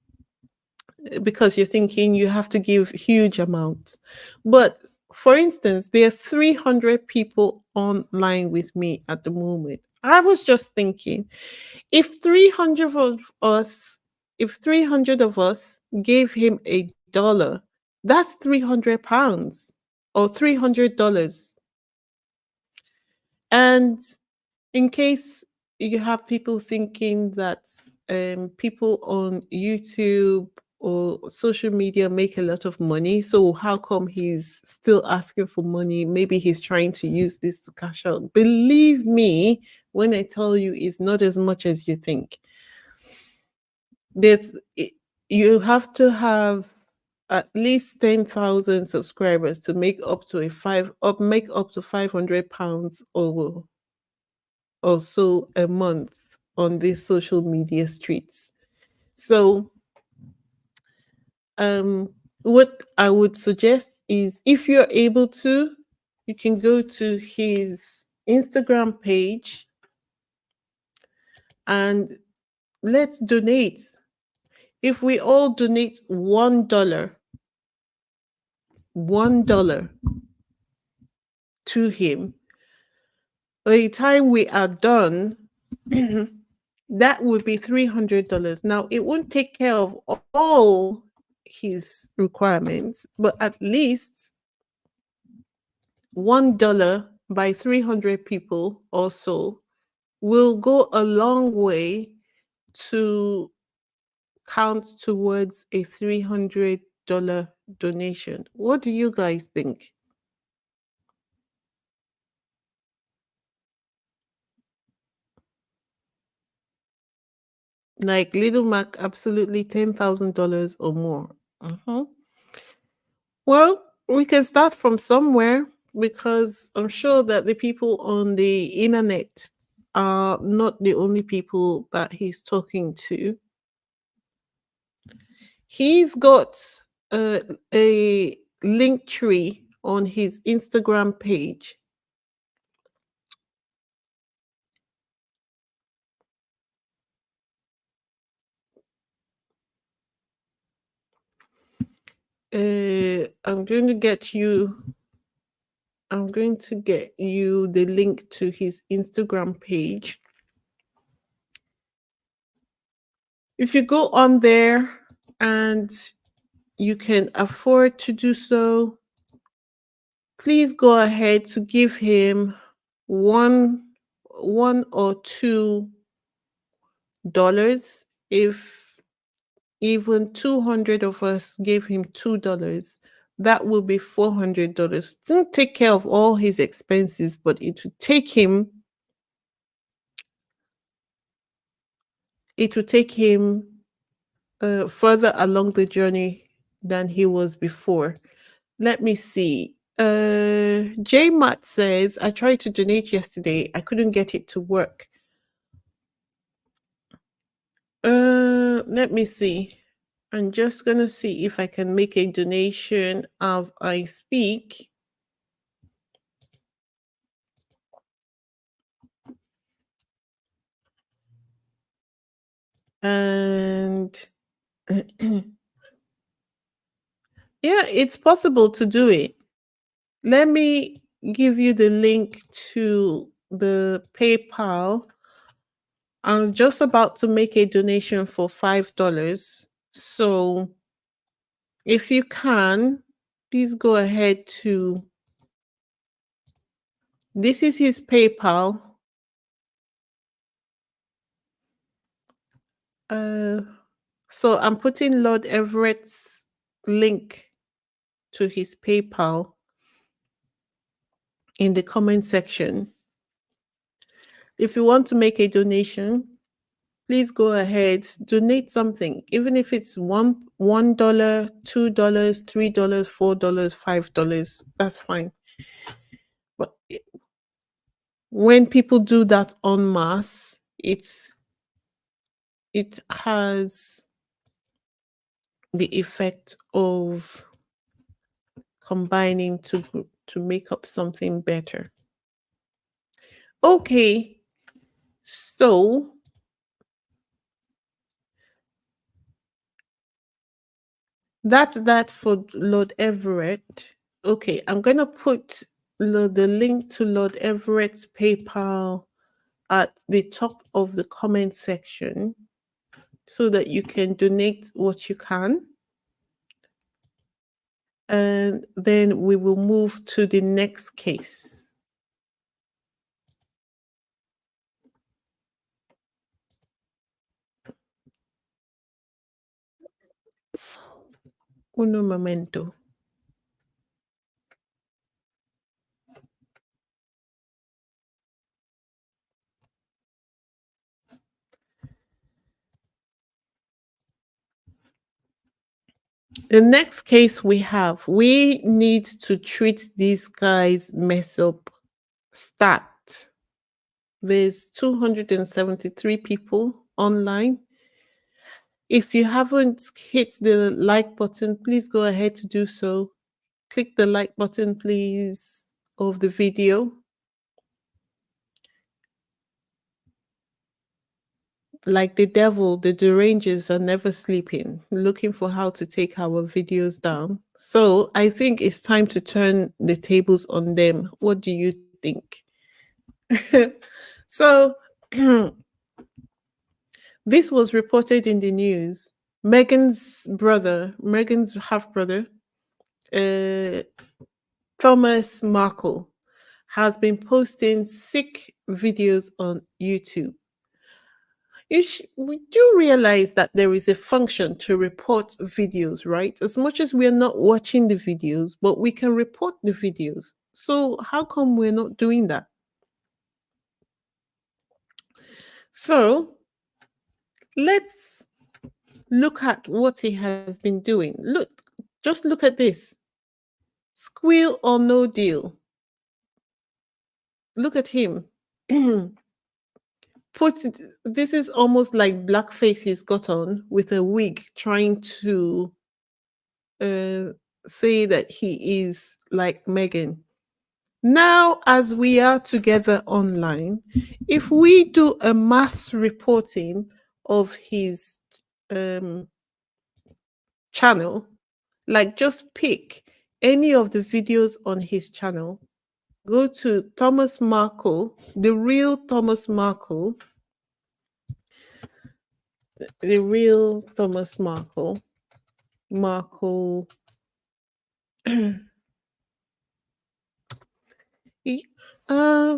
because you're thinking you have to give huge amounts. But for instance, there are 300 people online with me at the moment. I was just thinking, if 300 of us, if 300 of us gave him $1, that's £300 or $300. And in case you have people thinking that people on YouTube or social media make a lot of money, so how come he's still asking for money? Maybe he's trying to use this to cash out. Believe me when I tell you, it's not as much as you think. There's you have to have at least 10,000 subscribers to make up to a five up make up to £500 or so a month on these social media streets. So, what I would suggest is if you're able to, you can go to his Instagram page and let's donate. If we all donate $1 to him, by the time we are done, that would be $300. Now, it won't take care of all his requirements, but at least $1 by 300 people or so will go a long way to count towards a $300 donation. What do you guys think? Like Little Mac, absolutely $10,000 or more. Mhm. Well, we can start from somewhere because I'm sure that the people on the internet are not the only people that he's talking to. He's got a link tree on his Instagram page. I'm going to get you. I'm going to get you the link to his Instagram page. If you go on there and you can afford to do so, please go ahead to give him one $1 or $2. If even 200 of us gave him $2, that will be $400. Don't take care of all his expenses, but it will take him further along the journey than he was before. Let me see. J Matt says, I tried to donate yesterday. I couldn't get it to work. Let me see. I'm just gonna see if I can make a donation as I speak. And yeah, it's possible to do it. Let me give you the link to the PayPal. I'm just about to make a donation for $5. So if you can, please go ahead to this is his PayPal. Uh, so I'm putting Lord Everett's link to his PayPal in the comment section. If you want to make a donation, please go ahead, donate something, even if it's $1, $2, $3, $4, $5. That's fine. But when people do that en masse, it has the effect of combining to make up something better. Okay, so that's that for Lord Everett. Okay, I'm gonna put the link to Lord Everett's PayPal at the top of the comment section so that you can donate what you can. And then we will move to the next case. Uno momento. The next case we need to treat these guys mess up stat. There's 273 people online. If you haven't hit the like button, please go ahead to do so. Click the like button, please, of the video. Like the devil, the derangers are never sleeping, looking for how to take our videos down. So I think it's time to turn the tables on them. What do you think? So this was reported in the news. Meghan's half brother, uh, Thomas Markle, has been posting sick videos on YouTube. We do realize that there is a function to report videos, right? As much as we're not watching the videos, but we can report the videos. So how come we're not doing that? So let's look at what he has been doing. Just look at this. Squeal or no deal. Look at him. This is almost like blackface he's got on with a wig, trying to uh, say that he is like Meghan. Now, as we are together online, if we do a mass reporting of his um, channel, like just pick any of the videos on his channel, go to Thomas Markle, the real Thomas Markle, the real Thomas Markle, Markle. He- uh,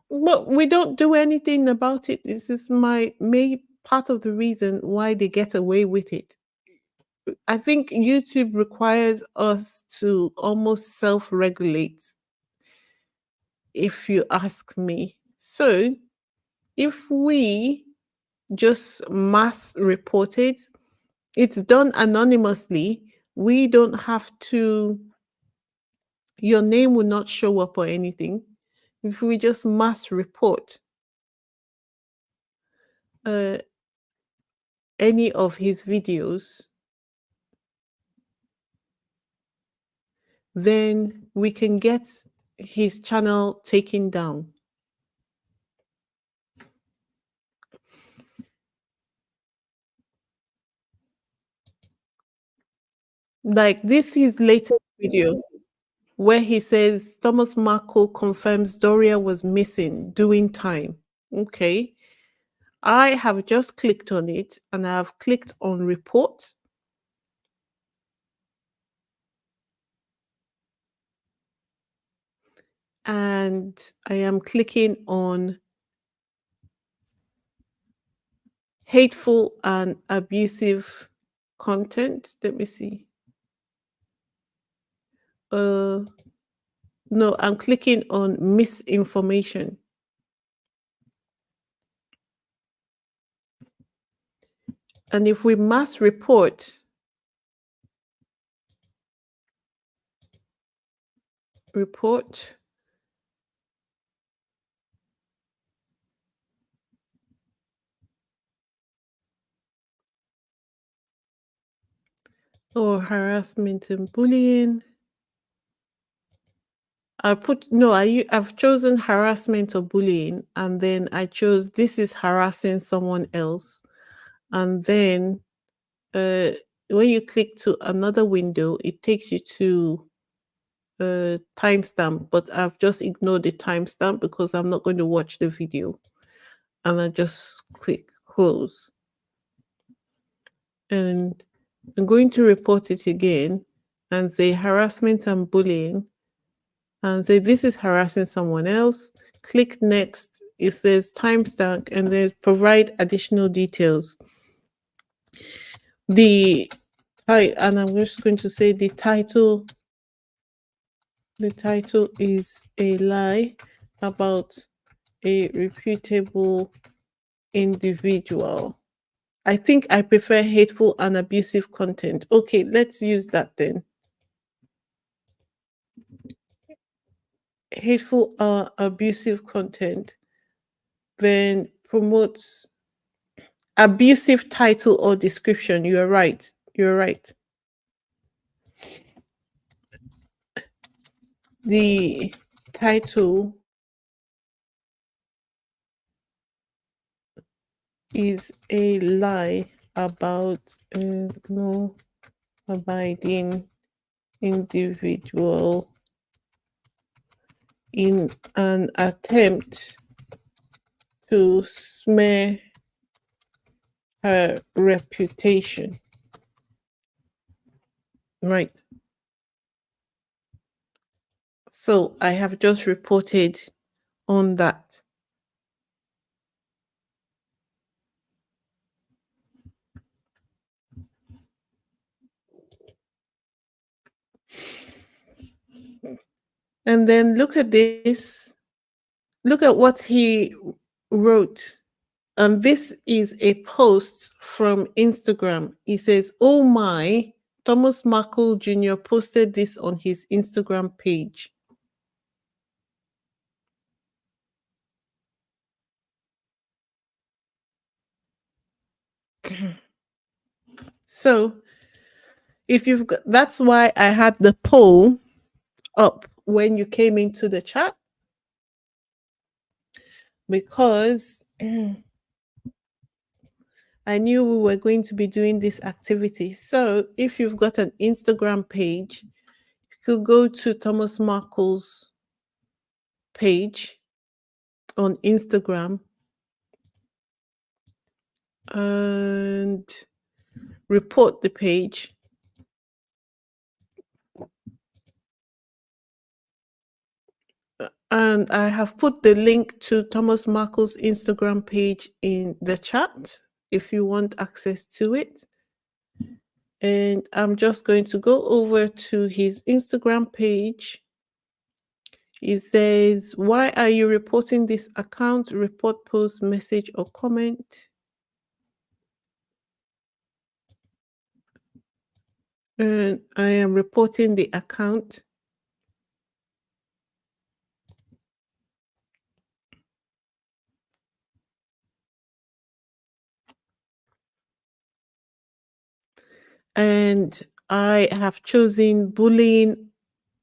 but we don't do anything about it. This is my main part of the reason why they get away with it. I think YouTube requires us to almost self regulate, if you ask me. So if we just mass report it, it's done anonymously. We don't have to, your name will not show up or anything. If we just mass report uh, any of his videos, then we can get his channel taken down. Like this his latest video where he says Thomas Markle confirms Doria was missing doing time. Okay. I have just clicked on it and I have clicked on report. And I am clicking on hateful and abusive content. Let me see. Uh no, I'm clicking on misinformation. And if we mass report, or harassment and bullying, I've chosen harassment or bullying, and then I chose this is harassing someone else. And then uh, when you click to another window, it takes you to timestamp, but I've just ignored the timestamp because I'm not going to watch the video. And I just click close. And I'm going to report it again and say harassment and bullying and say this is harassing someone else. Click next. It says timestamp and then provide additional details. And I'm just going to say the title. The title is a lie about a reputable individual. I think I prefer hateful and abusive content. Okay, let's use that then. Hateful or abusive content, then promotes abusive title or description. You're right. You're right. The title is a lie about a law abiding individual in an attempt to smear her reputation. Right. So I have just reported on that. And then look at this. Look at what he wrote. And this is a post from Instagram. He says, "Oh my, Thomas Markle Jr. posted this on his Instagram page." So, if you've got, that's why I had the poll up when you came into the chat, because I knew we were going to be doing this activity. So, if you've got an Instagram page, you could go to Thomas Markle's page on Instagram and report the page. And I have put the link to Thomas Markle's Instagram page in the chat if you want access to it. And I'm just going to go over to his Instagram page. It says, "Why are you reporting this account? Report, post, message, or comment." And I am reporting the account. And I have chosen bullying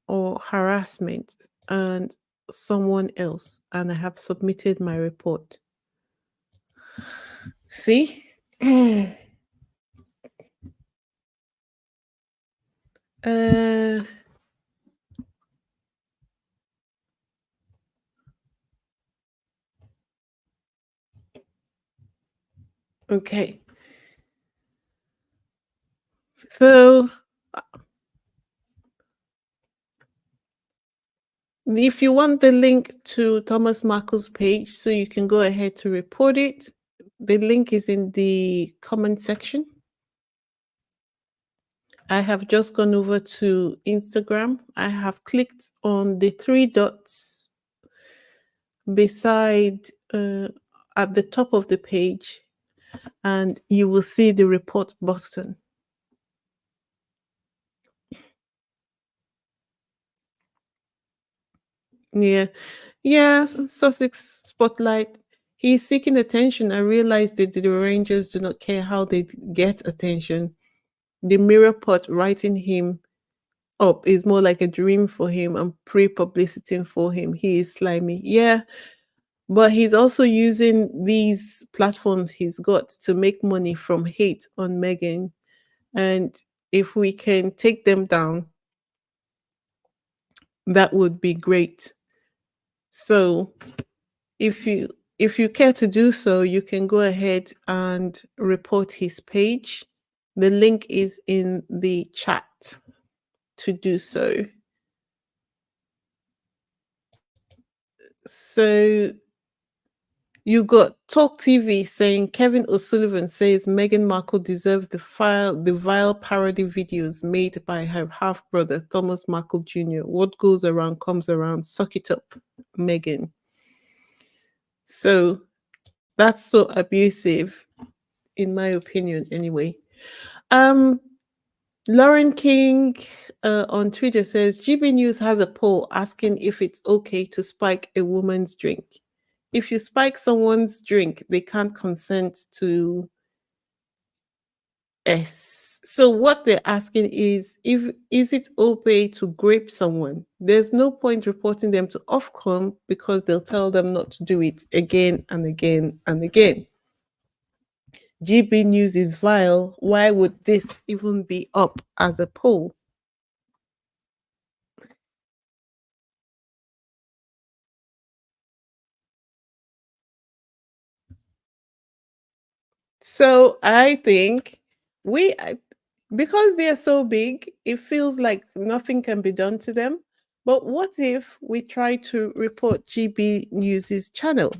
or harassment and someone else, and I have submitted my report. See? uh, okay. So if you want the link to Thomas Markle's page so you can go ahead to report it, the link is in the comment section. I have just gone over to Instagram. I have clicked on the three dots beside at the top of the page, and you will see the report button. Yeah. Yeah, Sussex Spotlight. He's seeking attention. I realized that the Rangers do not care how they get attention. The mirror pot writing him up is more like a dream for him and pre-publicity for him. He is slimy. Yeah, but he's also using these platforms he's got to make money from hate on Meghan. And if we can take them down, that would be great. So if you care to do so, you can go ahead and report his page. The link is in the chat to do so. So you got Talk TV saying Kevin O'Sullivan says Meghan Markle deserves the vile parody videos made by her half brother Thomas Markle Jr. What goes around comes around. Suck it up, Meghan. So that's so abusive, in my opinion, anyway. Um, Lauren King on Twitter says GB News has a poll asking if it's okay to spike a woman's drink. If you spike someone's drink, they can't consent to S. So what they're asking is, if is it okay to grape someone? There's no point reporting them to Ofcom because they'll tell them not to do it again and again and again. GB News is vile. Why would this even be up as a poll? So I think we, because they're so big, it feels like nothing can be done to them. But what if we try to report GB News's channel?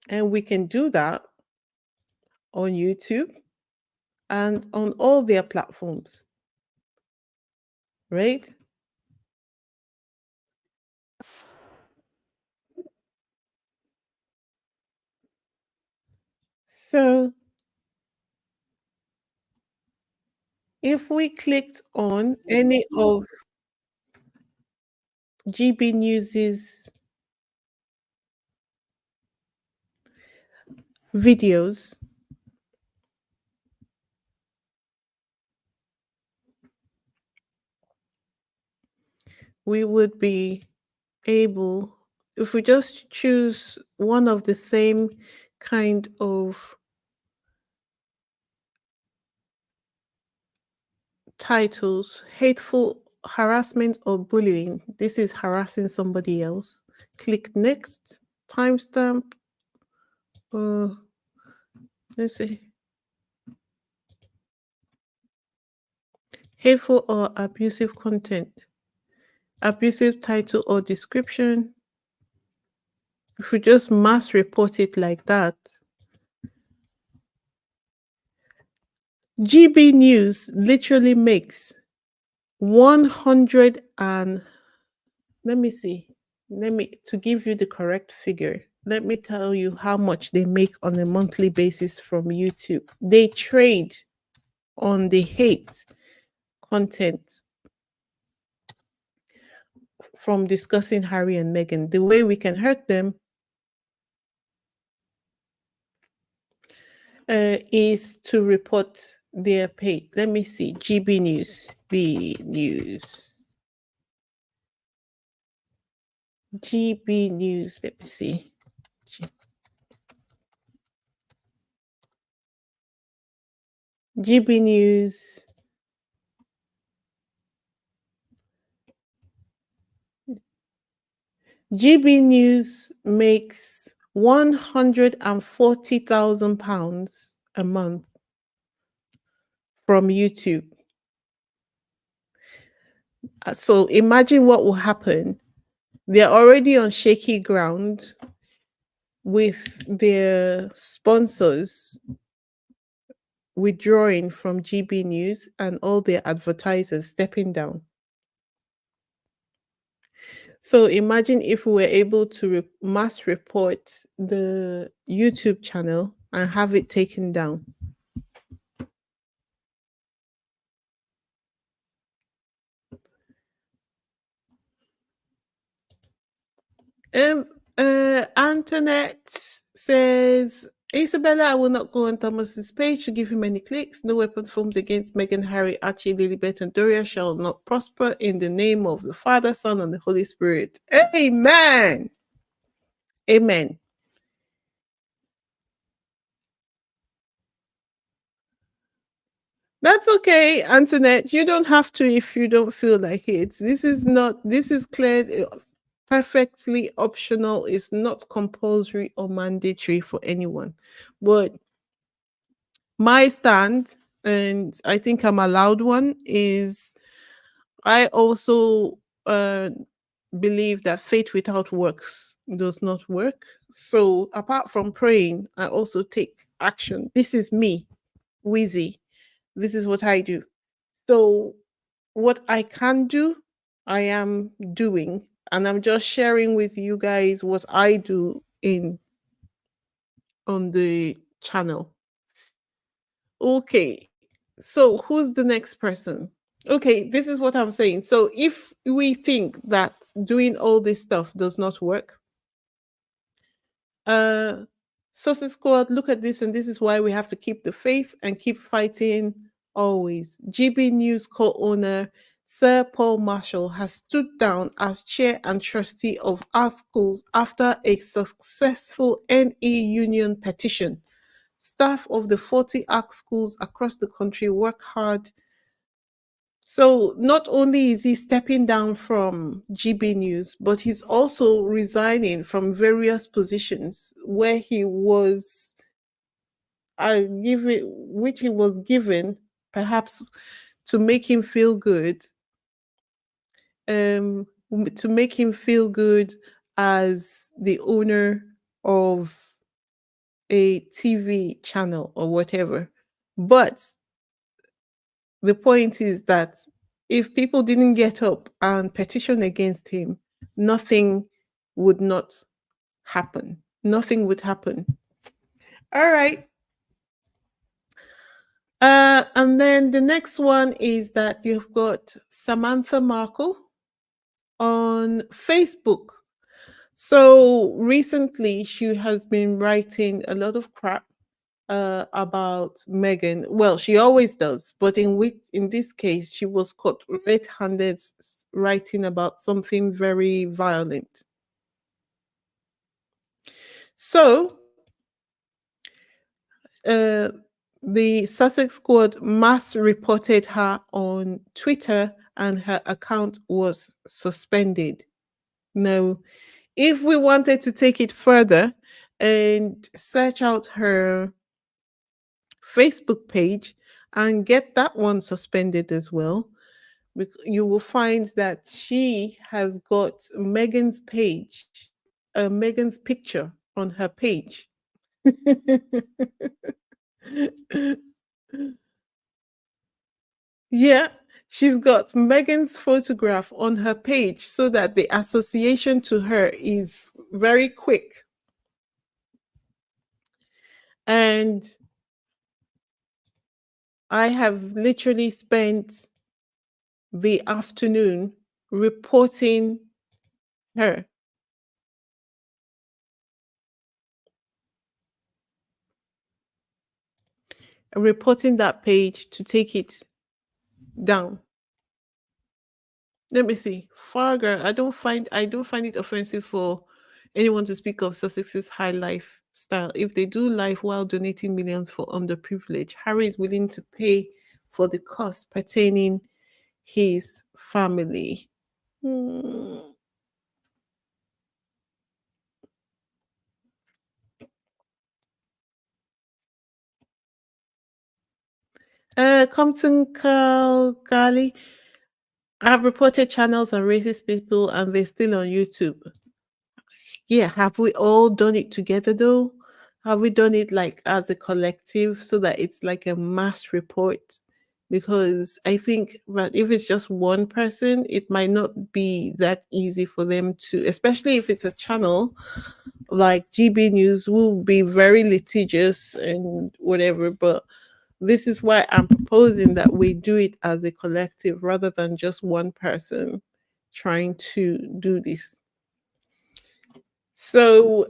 And we can do that on YouTube and on all their platforms. right? So if we clicked on any of GB News's videos, we would be able, if we just choose one of the same kind of titles, hateful harassment or bullying, this is harassing somebody else. Click next, timestamp. Uh, let's see. Hateful or abusive content, abusive title or description. If we just mass report it like that, GB News literally makes 100 and let me see. Let me to give you the correct figure. Let me tell you how much they make on a monthly basis from YouTube. They trade on the hate content from discussing Harry and Meghan. The way we can hurt them is to report their page. Let me see. GB News. B News. GB News. Let me see. GB News. GB News makes £140,000 a month from YouTube. So imagine what will happen. They're already on shaky ground with their sponsors withdrawing from GB News and all their advertisers stepping down. So imagine if we were able to mass report the YouTube channel and have it taken down. Um, Antoinette says, Isabella, I will not go on Thomas's page to give him any clicks. No weapon formed against Meghan, Harry, Archie, Lilibet, and Doria shall not prosper in the name of the Father, Son, and the Holy Spirit. Amen. Amen. That's okay, Antoinette. You don't have to if you don't feel like it. This is clear, perfectly optional. It's not compulsory or mandatory for anyone. But my stand, and I think I'm allowed one, is I also believe that faith without works does not work. So apart from praying, I also take action. This is me, Wheezy. This is what I do. So what I can do, I am doing, and I'm just sharing with you guys what I do in on the channel. Okay. So who's the next person? Okay, this is what I'm saying. So if we think that doing all this stuff does not work, uh Sussex Squad, look at this, and this is why we have to keep the faith and keep fighting always. GB News co-owner Sir Paul Marshall has stood down as chair and trustee of our schools after a successful NE union petition. Staff of the 40 ARC schools across the country work hard. So not only is he stepping down from GB News, but he's also resigning from various positions where he was given, which he was given, perhaps to make him feel good, to make him feel good as the owner of a TV channel or whatever. But the point is that If people didn't get up and petition against him, nothing would not happen. Nothing would happen. All right. And then the next one is that you've got Samantha Markle on Facebook. So recently, she has been writing a lot of crap about Meghan. Well, she always does, but in this case, she was caught red-handed writing about something very violent. So, uh, the Sussex squad mass reported her on Twitter, and her account was suspended. Now, if we wanted to take it further and search out her Facebook page and get that one suspended as well, you will find that she has got Megan's page, Megan's picture on her page. Yeah, she's got Megan's photograph on her page so that the association to her is very quick. And I have literally spent the afternoon reporting her. Reporting that page to take it down. Let me see. Farger, I don't find it offensive for anyone to speak of Sussex's high lifestyle. If they do life while donating millions for underprivileged, Harry is willing to pay for the cost pertaining his family. Hmm. Compton Calgali. I've reported channels and racist people, and they're still on YouTube. Yeah, have we all done it together though? Have we done it like as a collective so that it's like a mass report? Because I think that if it's just one person, it might not be that easy for them to, especially if it's a channel like GB News, will be very litigious and whatever. But this is why I'm proposing that we do it as a collective rather than just one person trying to do this. So,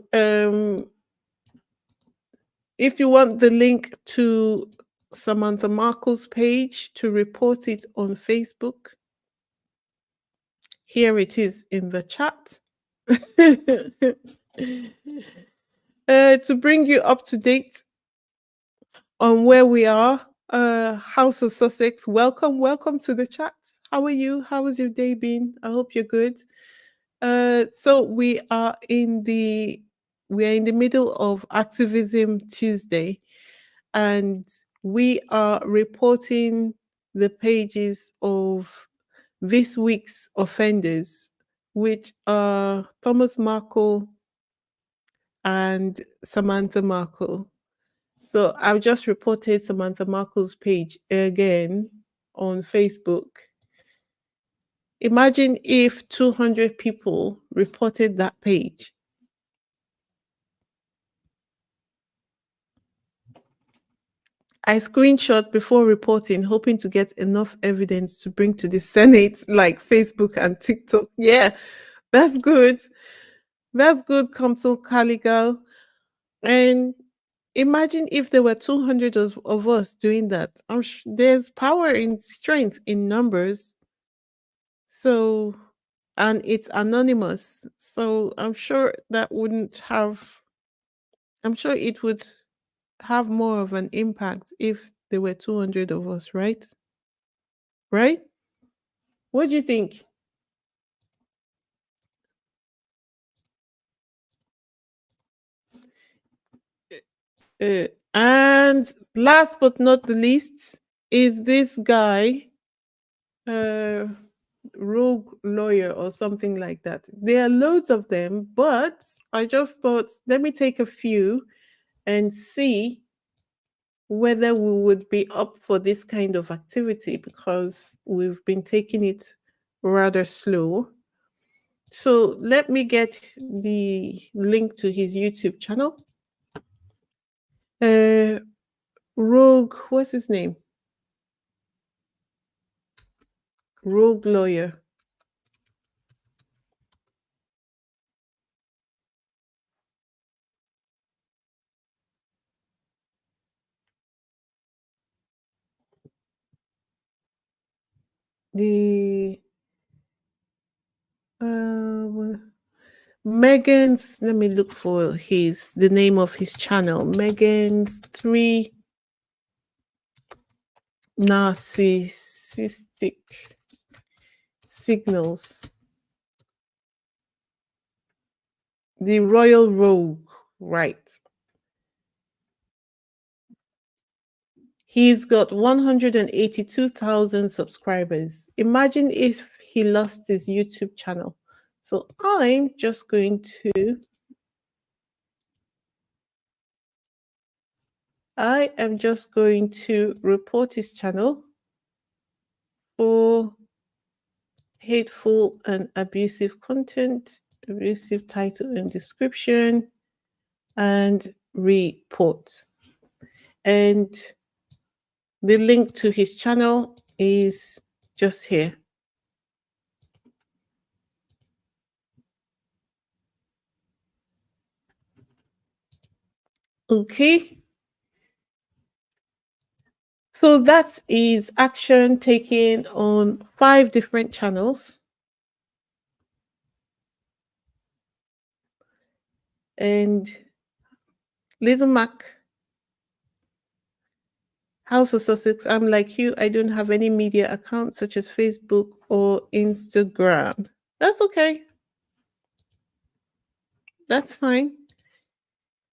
if you want the link to Samantha Markle's page to report it on Facebook, here it is in the chat. To bring you up to date on where we are, House of Sussex, welcome to the chat. How are you? How has your day been? I hope you're good. So we are in the middle of Activism Tuesday, and we are reporting the pages of this week's offenders, which are Thomas Markle and Samantha Markle. So I've just reported Samantha Markle's page again on Facebook. Imagine if 200 people reported that page. I screenshot before reporting, hoping to get enough evidence to bring to the Senate, like Facebook and TikTok. Yeah, that's good. That's good, Kamtul Kaligal. And imagine if there were 200 of us doing that. There's power in strength in numbers. So, and it's anonymous. So I'm sure it would have more of an impact if there were 200 of us, right? Right? What do you think? And last but not the least is this guy, uh, rogue lawyer or something like that. There are loads of them, but I just thought let me take a few and see whether we would be up for this kind of activity because we've been taking it rather slow. So let me get the link to his YouTube channel. Rogue, what's his name? Rogue Lawyer. The Megan's, let me look for the name of his channel. Megan's 3 Narcissistic Signals. The Royal Rogue, right. He's got 182,000 subscribers. Imagine if he lost his YouTube channel. So I'm just going to report his channel for hateful and abusive content, abusive title and description, and report. And the link to his channel is just here. Okay. So that is action taken on 5 different channels. And Little Mac, House of Sussex, I'm like you, I don't have any media accounts such as Facebook or Instagram. That's okay. That's fine.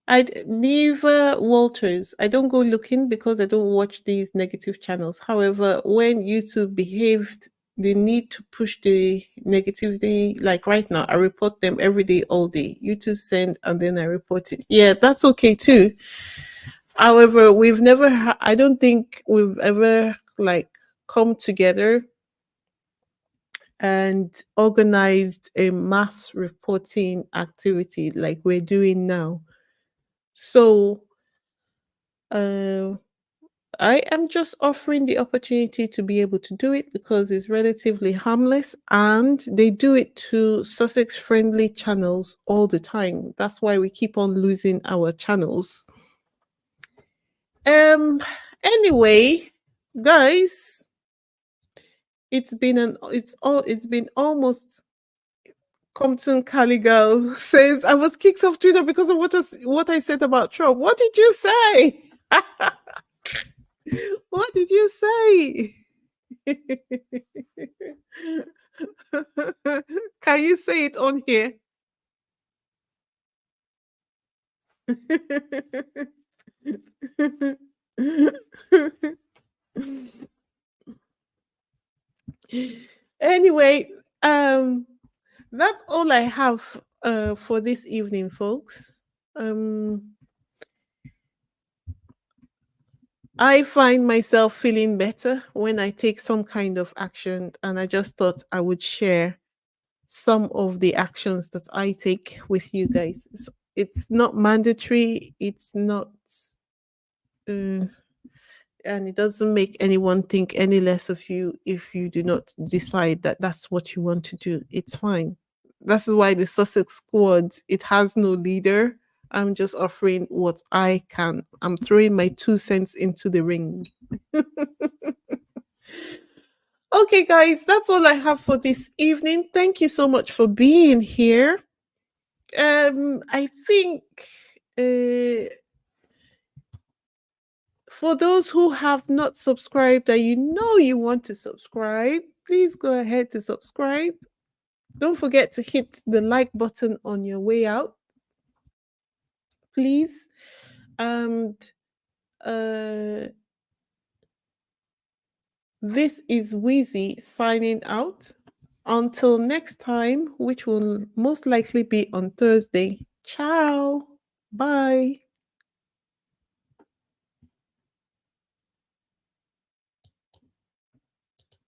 Neither Walters. I don't go looking because I don't watch these negative channels. However, when YouTube behaved, they need to push the negativity. Like right now, I report them every day, all day. YouTube send and then I report it. Yeah, that's okay too. However, I don't think we've ever like come together and organized a mass reporting activity like we're doing now. So I am just offering the opportunity to be able to do it because it's relatively harmless and they do it to Sussex friendly channels all the time. That's why we keep on losing our channels. Anyway, guys, it's been almost Compton Caligal says I was kicked off Twitter because of what I said about Trump. What did you say? What did you say? Can you say it on here? Anyway, that's all I have for this evening, folks. I find myself feeling better when I take some kind of action, and I just thought I would share some of the actions that I take with you guys. It's not mandatory, it's not, and it doesn't make anyone think any less of you if you do not decide that that's what you want to do. It's fine. That's why the Sussex squad, it has no leader. I'm just offering what I can. I'm throwing my 2 cents into the ring. Okay, guys, that's all I have for this evening. Thank you so much for being here. I think for those who have not subscribed and you want to subscribe, please go ahead to subscribe. Don't forget to hit the like button on your way out, please. And this is Wheezy signing out. Until next time, which will most likely be on Thursday. Ciao. Bye.